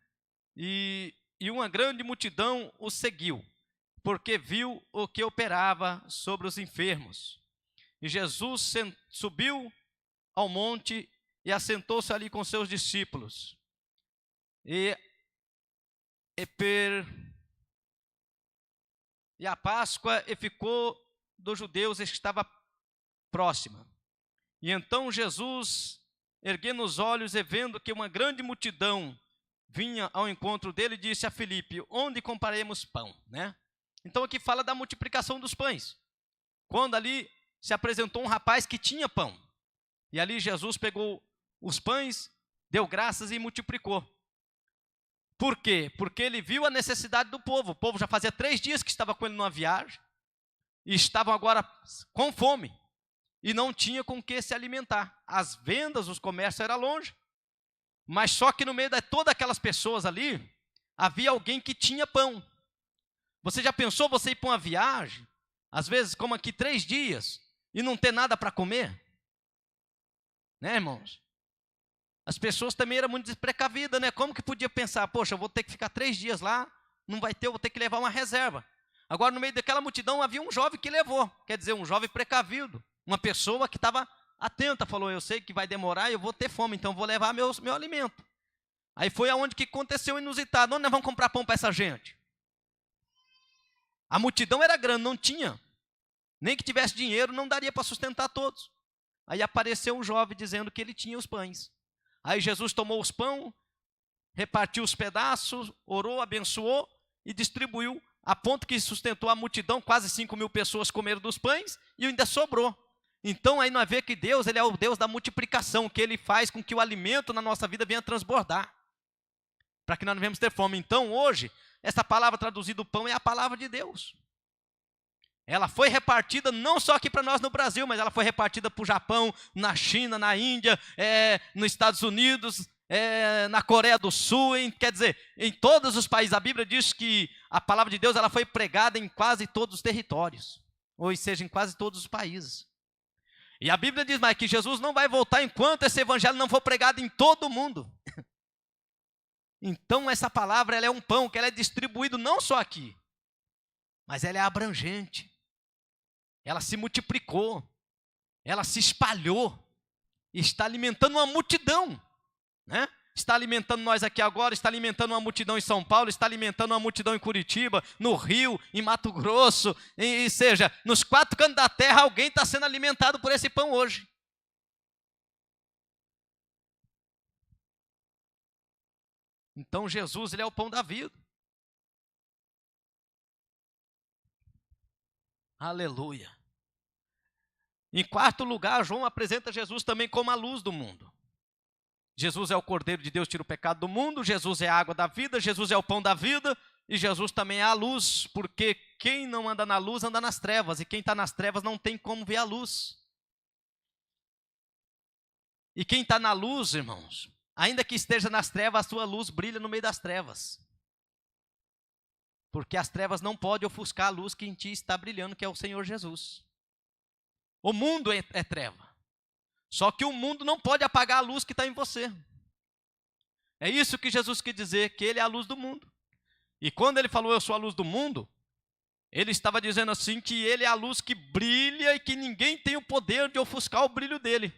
E uma grande multidão o seguiu, porque viu o que operava sobre os enfermos. E Jesus subiu ao monte e assentou-se ali com seus discípulos. E a Páscoa ficou dos judeus que estava próxima. E então Jesus, erguendo os olhos e vendo que uma grande multidão vinha ao encontro dele, disse a Filipe: onde compraremos pão, né? Então aqui fala da multiplicação dos pães. Quando ali se apresentou um rapaz que tinha pão. E ali Jesus pegou os pães, deu graças e multiplicou. Por quê? Porque ele viu a necessidade do povo. O povo já fazia 3 dias que estava com ele numa viagem, e estavam agora com fome, e não tinha com que se alimentar. As vendas, os comércios eram longe. Mas só que no meio de todas aquelas pessoas ali, havia alguém que tinha pão. Você já pensou você ir para uma viagem, às vezes como aqui 3 dias, e não ter nada para comer? Né, irmãos? As pessoas também eram muito desprecavidas, né? Como que podia pensar: poxa, eu vou ter que ficar 3 dias lá, não vai ter, eu vou ter que levar uma reserva. Agora, no meio daquela multidão, havia um jovem que levou. Quer dizer, um jovem precavido. Uma pessoa que estava atenta, falou: eu sei que vai demorar, eu vou ter fome, então vou levar meu alimento. Aí foi aonde que aconteceu o inusitado. Onde nós vamos comprar pão para essa gente? A multidão era grande, não tinha. Nem que tivesse dinheiro, não daria para sustentar todos. Aí apareceu um jovem dizendo que ele tinha os pães. Aí Jesus tomou os pães, repartiu os pedaços, orou, abençoou e distribuiu, a ponto que sustentou a multidão. Quase 5.000 pessoas comeram dos pães e ainda sobrou. Então aí nós vemos que Deus, ele é o Deus da multiplicação, que ele faz com que o alimento na nossa vida venha transbordar, para que nós não venhamos ter fome. Então hoje, essa palavra traduzida, o pão, é a palavra de Deus. Ela foi repartida não só aqui para nós no Brasil, mas ela foi repartida para o Japão, na China, na Índia, nos Estados Unidos, na Coreia do Sul, quer dizer, em todos os países. A Bíblia diz que a palavra de Deus, ela foi pregada em quase todos os territórios, ou seja, em quase todos os países. E a Bíblia diz mais que Jesus não vai voltar enquanto esse evangelho não for pregado em todo o mundo. Então essa palavra, ela é um pão que ela é distribuído não só aqui, mas ela é abrangente. Ela se multiplicou, ela se espalhou, e está alimentando uma multidão, né? Está alimentando nós aqui agora, está alimentando uma multidão em São Paulo, está alimentando uma multidão em Curitiba, no Rio, em Mato Grosso, e seja, nos 4 cantos da terra, alguém está sendo alimentado por esse pão hoje. Então Jesus, ele é o pão da vida. Aleluia. Em 4º lugar, João apresenta Jesus também como a luz do mundo. Jesus é o Cordeiro de Deus, tira o pecado do mundo. Jesus é a água da vida, Jesus é o pão da vida, e Jesus também é a luz, porque quem não anda na luz anda nas trevas, e quem está nas trevas não tem como ver a luz. E quem está na luz, irmãos, ainda que esteja nas trevas, a sua luz brilha no meio das trevas. Porque as trevas não podem ofuscar a luz que em ti está brilhando, que é o Senhor Jesus. O mundo é treva. Só que o mundo não pode apagar a luz que está em você. É isso que Jesus quis dizer, que ele é a luz do mundo. E quando ele falou, eu sou a luz do mundo, ele estava dizendo assim, que ele é a luz que brilha e que ninguém tem o poder de ofuscar o brilho dele.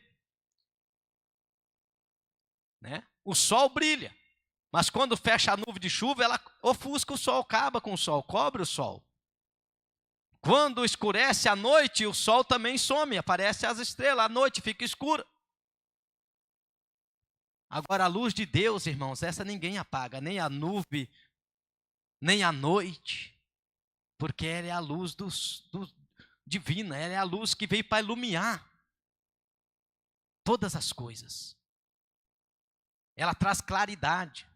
Né? O sol brilha, mas quando fecha a nuvem de chuva, ela ofusca o sol, acaba com o sol, cobre o sol. Quando escurece à noite, o sol também some, aparecem as estrelas, a noite fica escura. Agora a luz de Deus, irmãos, essa ninguém apaga, nem a nuvem, nem a noite, porque ela é a luz divina, ela é a luz que veio para iluminar todas as coisas. Ela traz claridade.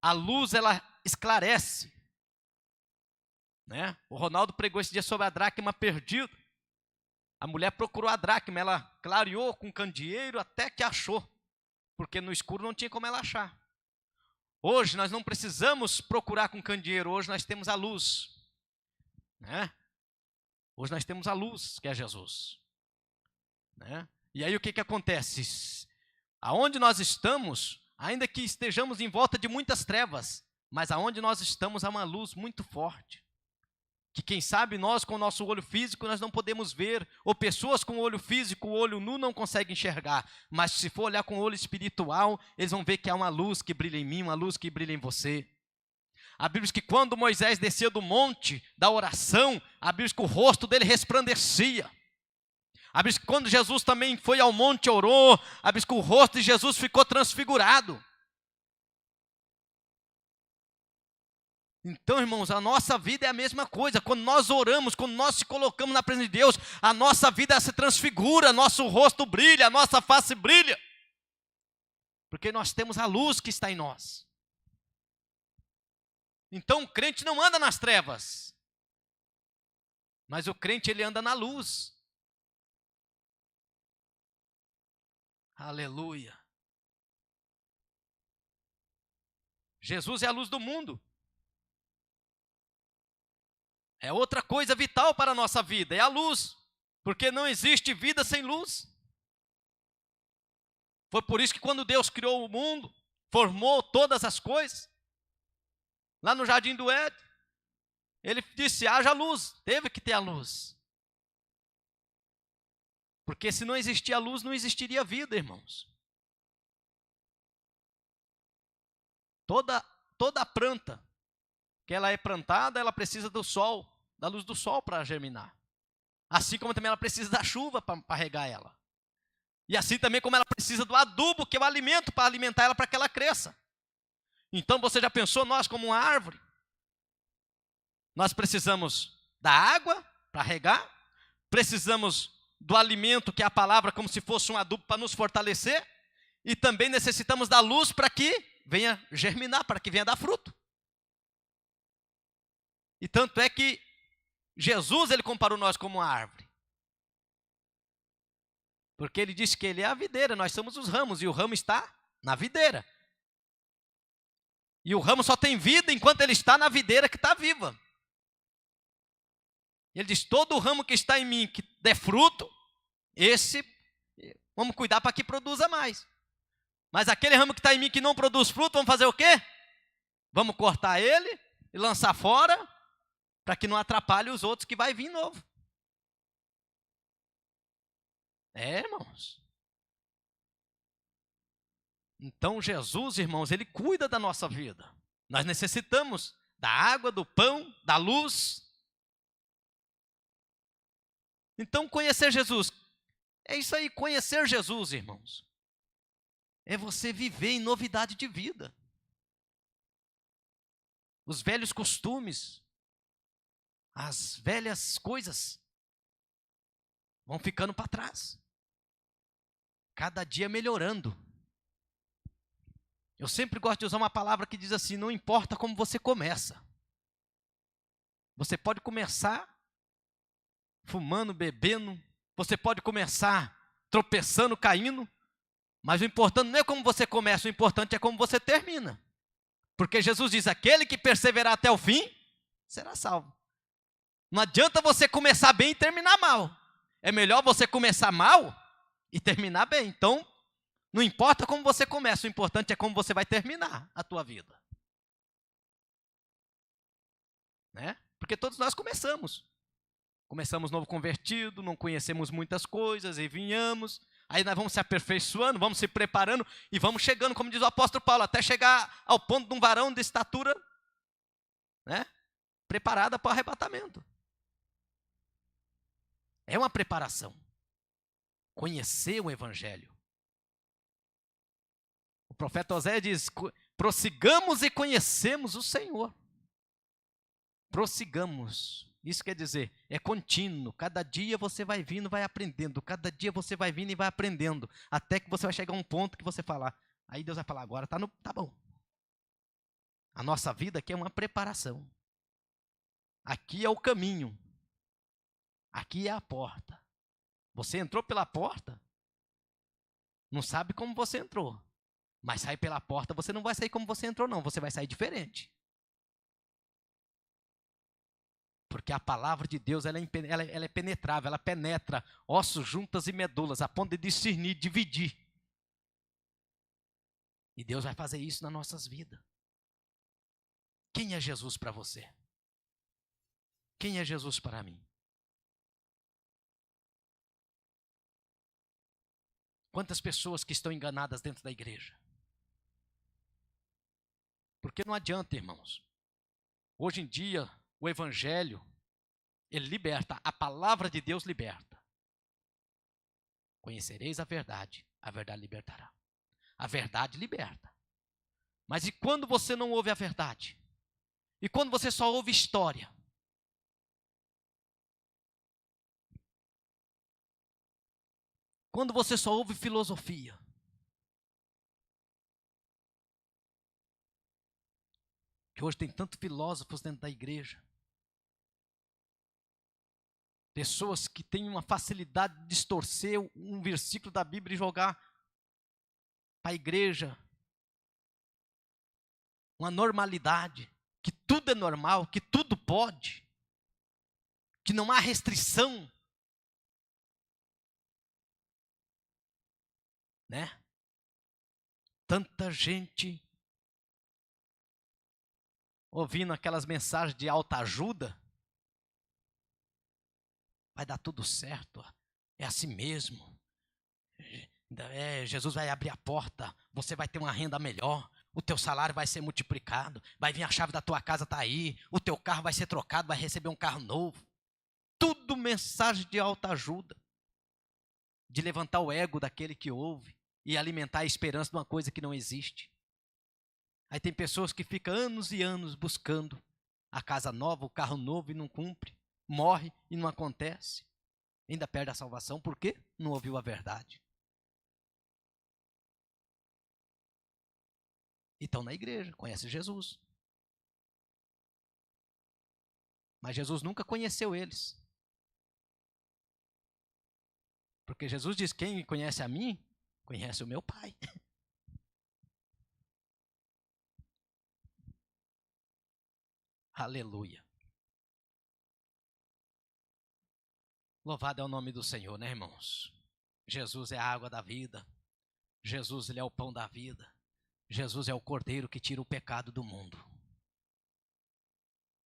A luz, ela esclarece. Né? O Ronaldo pregou esse dia sobre a dracma perdida. A mulher procurou a dracma, ela clareou com candeeiro até que achou, porque no escuro não tinha como ela achar. Hoje nós não precisamos procurar com candeeiro, hoje nós temos a luz. Né? Hoje nós temos a luz, que é Jesus. Né? E aí o que acontece? Aonde nós estamos, ainda que estejamos em volta de muitas trevas, mas aonde nós estamos há uma luz muito forte. Que quem sabe nós com o nosso olho físico nós não podemos ver, ou pessoas com o olho físico, o olho nu não conseguem enxergar, mas se for olhar com o olho espiritual, eles vão ver que há uma luz que brilha em mim, uma luz que brilha em você. A Bíblia diz que quando Moisés descia do monte da oração, a Bíblia diz que o rosto dele resplandecia. A Bíblia diz que quando Jesus também foi ao monte e orou, a Bíblia diz que o rosto de Jesus ficou transfigurado. Então, irmãos, a nossa vida é a mesma coisa. Quando nós oramos, quando nós se colocamos na presença de Deus, a nossa vida se transfigura, nosso rosto brilha, a nossa face brilha. Porque nós temos a luz que está em nós. Então, o crente não anda nas trevas. Mas o crente, ele anda na luz. Aleluia. Jesus é a luz do mundo. É outra coisa vital para a nossa vida, é a luz. Porque não existe vida sem luz. Foi por isso que quando Deus criou o mundo, formou todas as coisas, lá no jardim do Éden, ele disse, haja luz, teve que ter a luz. Porque se não existia luz, não existiria vida, irmãos. Toda planta que ela é plantada, ela precisa do sol, da luz do sol para germinar. Assim como também ela precisa da chuva para regar ela. E assim também como ela precisa do adubo, que é o alimento, para alimentar ela para que ela cresça. Então você já pensou, nós como uma árvore? Nós precisamos da água para regar, precisamos do alimento, que é a palavra, como se fosse um adubo para nos fortalecer, e também necessitamos da luz para que venha germinar, para que venha dar fruto. E tanto é que Jesus, ele comparou nós como uma árvore. Porque ele disse que ele é a videira, nós somos os ramos, e o ramo está na videira. E o ramo só tem vida enquanto ele está na videira que está viva. Ele diz, todo o ramo que está em mim, que der fruto, esse, vamos cuidar para que produza mais. Mas aquele ramo que está em mim que não produz fruto, vamos fazer o quê? Vamos cortar ele e lançar fora, para que não atrapalhe os outros que vai vir novo. Irmãos. Então Jesus, irmãos, ele cuida da nossa vida. Nós necessitamos da água, do pão, da luz. Então conhecer Jesus, é isso aí, conhecer Jesus, irmãos. É você viver em novidade de vida. Os velhos costumes, as velhas coisas vão ficando para trás. Cada dia melhorando. Eu sempre gosto de usar uma palavra que diz assim, não importa como você começa. Você pode começar fumando, bebendo, você pode começar tropeçando, caindo, mas o importante não é como você começa, o importante é como você termina. Porque Jesus diz, aquele que perseverar até o fim, será salvo. Não adianta você começar bem e terminar mal. É melhor você começar mal e terminar bem. Então, não importa como você começa, o importante é como você vai terminar a tua vida. Né? Porque todos nós começamos. Começamos novo convertido, não conhecemos muitas coisas, e vinhamos. Aí nós vamos se aperfeiçoando, vamos se preparando e vamos chegando, como diz o apóstolo Paulo, até chegar ao ponto de um varão de estatura, né, preparada para o arrebatamento. É uma preparação. Conhecer o Evangelho. O profeta Osés diz, prossigamos e conhecemos o Senhor. Prossigamos. Isso quer dizer, é contínuo. Cada dia você vai vindo, vai aprendendo. Cada dia você vai vindo e vai aprendendo. Até que você vai chegar a um ponto que você falar. Aí Deus vai falar, agora tá bom. A nossa vida aqui é uma preparação. Aqui é o caminho. Aqui é a porta. Você entrou pela porta, não sabe como você entrou. Mas sair pela porta, você não vai sair como você entrou, não. Você vai sair diferente. Porque a palavra de Deus ela é penetrável, ela penetra ossos, juntas e medulas, a ponto de discernir, dividir. E Deus vai fazer isso nas nossas vidas. Quem é Jesus para você? Quem é Jesus para mim? Quantas pessoas que estão enganadas dentro da igreja? Porque não adianta, irmãos. Hoje em dia, o Evangelho, ele liberta. A palavra de Deus liberta. Conhecereis a verdade libertará. A verdade liberta. Mas e quando você não ouve a verdade? E quando você só ouve história? Quando você só ouve filosofia? Que hoje tem tantos filósofos dentro da igreja. Pessoas que têm uma facilidade de distorcer um versículo da Bíblia e jogar para a igreja uma normalidade, que tudo é normal, que tudo pode, que não há restrição, né? Tanta gente ouvindo aquelas mensagens de autoajuda, vai dar tudo certo, é assim mesmo. Jesus vai abrir a porta, você vai ter uma renda melhor, o teu salário vai ser multiplicado, vai vir a chave da tua casa, está aí, o teu carro vai ser trocado, vai receber um carro novo. Tudo mensagem de autoajuda, de levantar o ego daquele que ouve e alimentar a esperança de uma coisa que não existe. Aí tem pessoas que ficam anos e anos buscando a casa nova, o carro novo e não cumpre, morre e não acontece, ainda perde a salvação, por quê? Não ouviu a verdade. E estão na igreja, conhecem Jesus. Mas Jesus nunca conheceu eles. Porque Jesus diz, quem conhece a mim, conhece o meu Pai. Aleluia. Louvado é o nome do Senhor, né, irmãos? Jesus é a água da vida. Jesus, ele é o pão da vida. Jesus é o cordeiro que tira o pecado do mundo.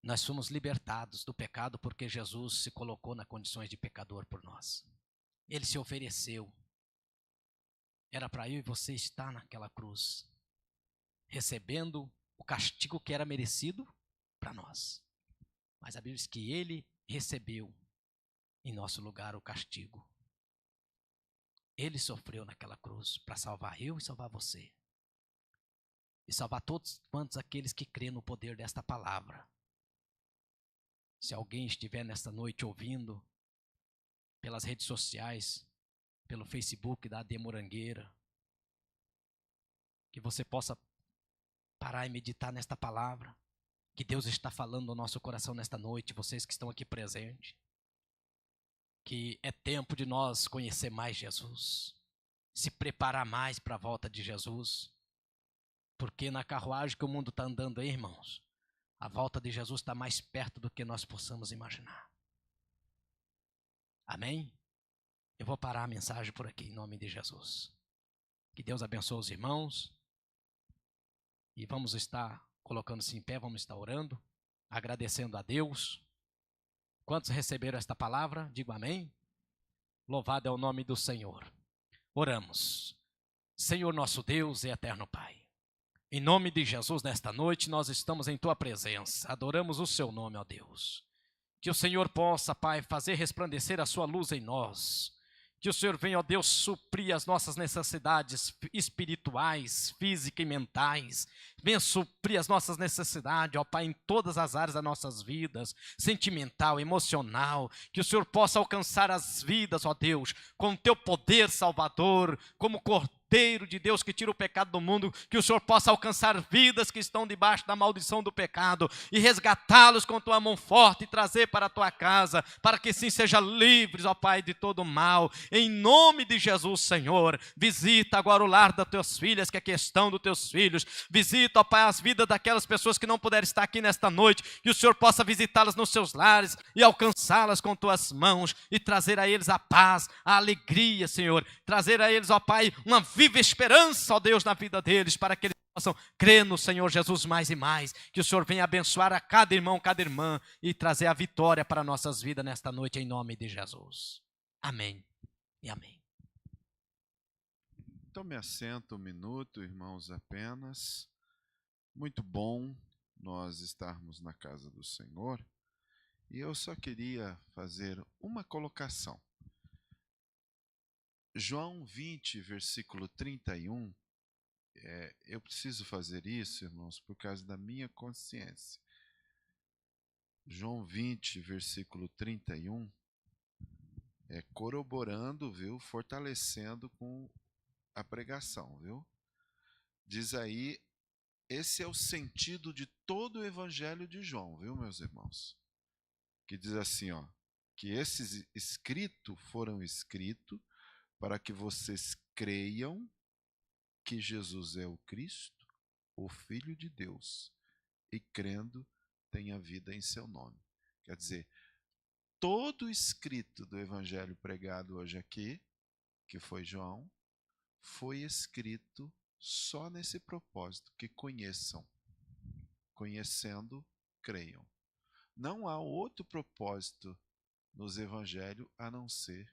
Nós somos libertados do pecado porque Jesus se colocou nas condições de pecador por nós. Ele se ofereceu. Era para eu e você estar naquela cruz, recebendo o castigo que era merecido para nós. Mas a Bíblia diz que ele recebeu em nosso lugar o castigo. Ele sofreu naquela cruz para salvar eu e salvar você. E salvar todos quantos aqueles que crêem no poder desta palavra. Se alguém estiver nesta noite ouvindo pelas redes sociais, pelo Facebook da AD Morangueira, que você possa parar e meditar nesta palavra, que Deus está falando no nosso coração nesta noite, vocês que estão aqui presentes, que é tempo de nós conhecer mais Jesus, se preparar mais para a volta de Jesus, porque na carruagem que o mundo está andando aí, irmãos, a volta de Jesus está mais perto do que nós possamos imaginar. Amém? Eu vou parar a mensagem por aqui, em nome de Jesus. Que Deus abençoe os irmãos. E vamos estar colocando-se em pé, vamos estar orando, agradecendo a Deus. Quantos receberam esta palavra? Digo amém. Louvado é o nome do Senhor. Oramos. Senhor nosso Deus e eterno Pai, em nome de Jesus, nesta noite, nós estamos em Tua presença, adoramos o Seu nome, ó Deus. Que o Senhor possa, Pai, fazer resplandecer a Sua luz em nós. Que o Senhor venha, ó Deus, suprir as nossas necessidades espirituais, físicas e mentais. Venha suprir as nossas necessidades, ó Pai, em todas as áreas das nossas vidas, sentimental, emocional. Que o Senhor possa alcançar as vidas, ó Deus, com o Teu poder salvador, como Cordeiro de Deus que tira o pecado do mundo, que o Senhor possa alcançar vidas que estão debaixo da maldição do pecado e resgatá-los com tua mão forte e trazer para a tua casa, para que sim sejam livres, ó Pai, de todo mal. Em nome de Jesus, Senhor, visita agora o lar das tuas filhas, que é questão dos teus filhos. Visita, ó Pai, as vidas daquelas pessoas que não puderam estar aqui nesta noite, que o Senhor possa visitá-las nos seus lares e alcançá-las com tuas mãos e trazer a eles a paz, a alegria, Senhor. Trazer a eles, ó Pai, uma viva esperança, ó Deus, na vida deles, para que eles possam crer no Senhor Jesus mais e mais. Que o Senhor venha abençoar a cada irmão, cada irmã e trazer a vitória para nossas vidas nesta noite, em nome de Jesus. Amém e amém. Tome assento um minuto, irmãos, apenas. Muito bom nós estarmos na casa do Senhor. E eu só queria fazer uma colocação. João 20, versículo 31, eu preciso fazer isso, irmãos, por causa da minha consciência. João 20, versículo 31, corroborando, viu, fortalecendo com a pregação, viu? Diz aí, esse é o sentido de todo o evangelho de João, viu, meus irmãos? Que diz assim, ó, que esses escritos foram escritos para que vocês creiam que Jesus é o Cristo, o Filho de Deus, e crendo tenha vida em seu nome. Quer dizer, todo o escrito do evangelho pregado hoje aqui, que foi João, foi escrito só nesse propósito, que conheçam. Conhecendo, creiam. Não há outro propósito nos evangelhos a não ser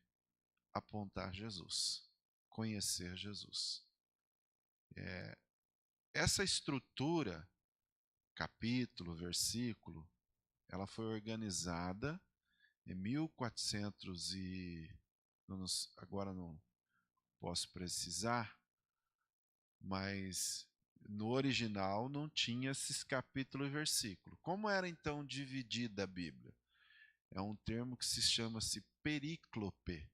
apontar Jesus, conhecer Jesus. Essa estrutura, capítulo, versículo, ela foi organizada em 1400 agora não posso precisar, mas no original não tinha esses capítulo e versículo. Como era então dividida a Bíblia? É um termo que se chama-se períclope.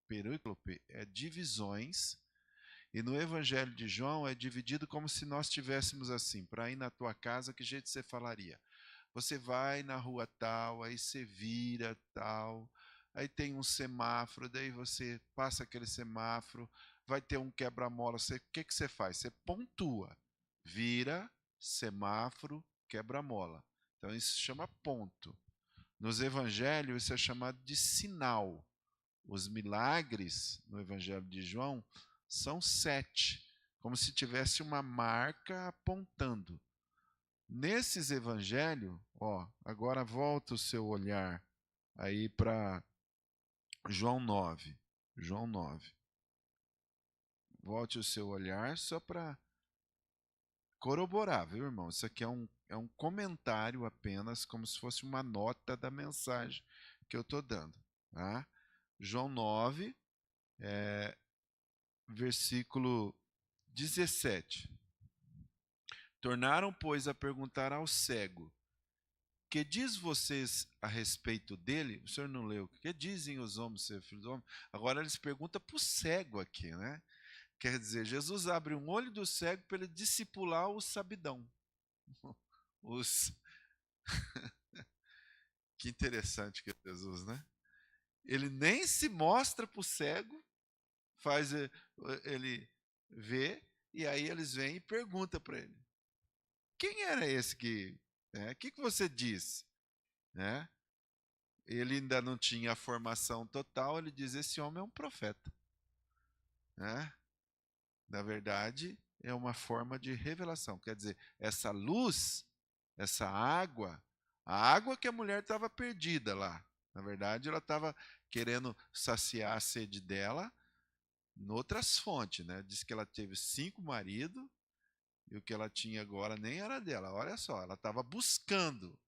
Períclope é divisões, e no Evangelho de João é dividido como se nós tivéssemos assim, para ir na tua casa, que jeito você falaria? Você vai na rua tal, aí você vira tal, aí tem um semáforo, daí você passa aquele semáforo, vai ter um quebra-mola, o que você faz? Você pontua, vira, semáforo, quebra-mola. Então isso se chama ponto. Nos evangelhos isso é chamado de sinal. Os milagres no Evangelho de João são 7, como se tivesse uma marca apontando. Nesses evangelhos, agora volta o seu olhar aí para João 9. João 9. Volte o seu olhar só para corroborar, viu, irmão? Isso aqui é um comentário apenas, como se fosse uma nota da mensagem que eu estou dando. Tá? João 9, versículo 17. Tornaram, pois, a perguntar ao cego: que diz vocês a respeito dele? O senhor não leu. O que dizem os homens ser filhos do homem? Agora eles perguntam para o cego aqui, né? Quer dizer, Jesus abre um olho do cego para ele discipular o sabidão. Que interessante que é Jesus, né? Ele nem se mostra para o cego, faz ele ver, e aí eles vêm e perguntam para ele: quem era esse que... O que você disse? Né? ele ainda não tinha a formação total, ele diz: esse homem é um profeta. Né? Na verdade, é uma forma de revelação. Quer dizer, essa luz, essa água, a água que a mulher estava perdida lá. Na verdade, ela estava querendo saciar a sede dela em outras fontes. Né? Diz que ela teve 5 maridos e o que ela tinha agora nem era dela. Olha só, ela estava buscando.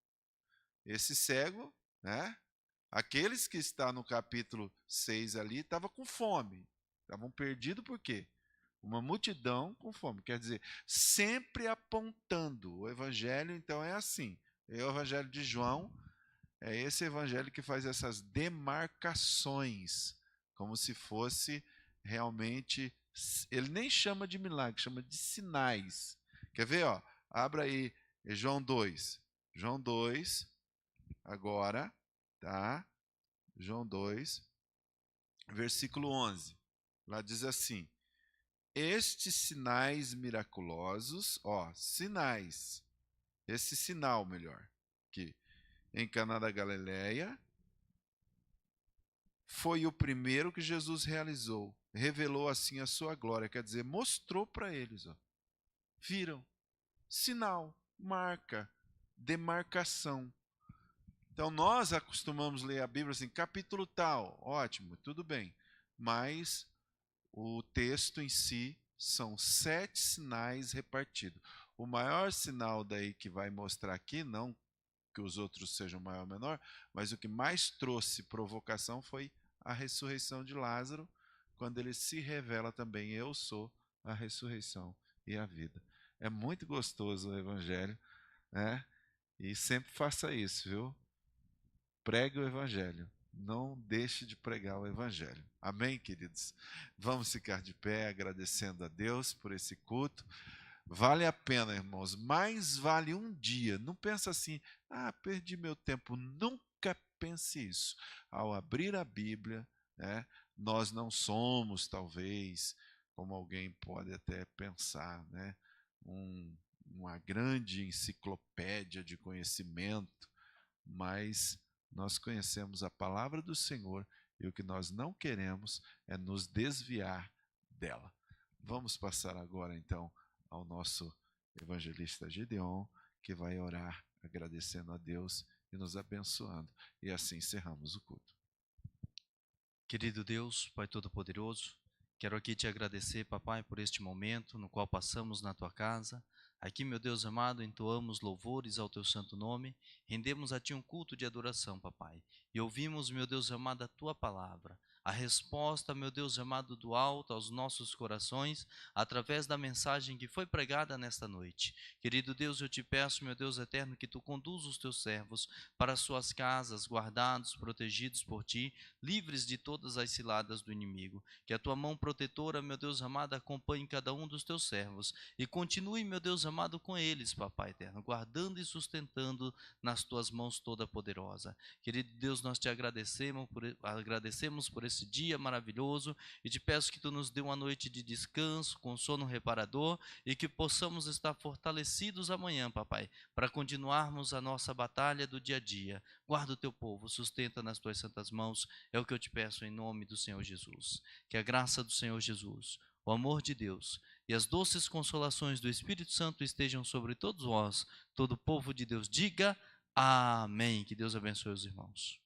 Esse cego, né? Aqueles que estão no capítulo 6 ali, estavam com fome. Estavam perdidos por quê? Uma multidão com fome. Quer dizer, sempre apontando. O evangelho, então, é assim. O evangelho de João é esse evangelho que faz essas demarcações, como se fosse realmente... Ele nem chama de milagre, chama de sinais. Quer ver? Ó? Abra aí João 2. João 2, agora, tá? João 2, versículo 11. Lá diz assim: estes sinais miraculosos, ó, sinais, esse sinal melhor, que em Caná da Galileia foi o primeiro que Jesus realizou, revelou assim a sua glória, quer dizer, mostrou para eles, ó. Viram? Sinal, marca, demarcação. Então nós acostumamos ler a Bíblia assim, capítulo tal, ótimo, tudo bem, mas o texto em si são 7 sinais repartidos. O maior sinal daí que vai mostrar aqui, não que os outros sejam maior ou menor, mas o que mais trouxe provocação foi a ressurreição de Lázaro, quando ele se revela também: eu sou a ressurreição e a vida. É muito gostoso o evangelho, né? E sempre faça isso, viu? Pregue o evangelho. Não deixe de pregar o evangelho. Amém, queridos? Vamos ficar de pé agradecendo a Deus por esse culto. Vale a pena, irmãos. Mais vale um dia. Não pensa assim: ah, perdi meu tempo. Nunca pense isso. Ao abrir a Bíblia, né, nós não somos, talvez, como alguém pode até pensar, né, uma grande enciclopédia de conhecimento, mas nós conhecemos a palavra do Senhor e o que nós não queremos é nos desviar dela. Vamos passar agora, então, ao nosso evangelista Gideon, que vai orar agradecendo a Deus e nos abençoando. E assim encerramos o culto. Querido Deus, Pai Todo-Poderoso, quero aqui te agradecer, papai, por este momento no qual passamos na tua casa. Aqui, meu Deus amado, entoamos louvores ao teu santo nome, rendemos a ti um culto de adoração, papai, e ouvimos, meu Deus amado, a tua palavra, a resposta, meu Deus amado, do alto aos nossos corações, através da mensagem que foi pregada nesta noite. Querido Deus, eu te peço, meu Deus eterno, que tu conduza os teus servos para as suas casas, guardados, protegidos por ti, livres de todas as ciladas do inimigo. Que a tua mão protetora, meu Deus amado, acompanhe cada um dos teus servos e continue, meu Deus amado, com eles, papai eterno, guardando e sustentando nas tuas mãos toda poderosa. Querido Deus, nós te agradecemos por esse dia maravilhoso e te peço que tu nos dê uma noite de descanso, com sono reparador, e que possamos estar fortalecidos amanhã, papai, para continuarmos a nossa batalha do dia a dia. Guarda o teu povo, sustenta nas tuas santas mãos, é o que eu te peço em nome do Senhor Jesus. Que a graça do Senhor Jesus, o amor de Deus e as doces consolações do Espírito Santo estejam sobre todos nós. Todo o povo de Deus diga amém. Que Deus abençoe os irmãos.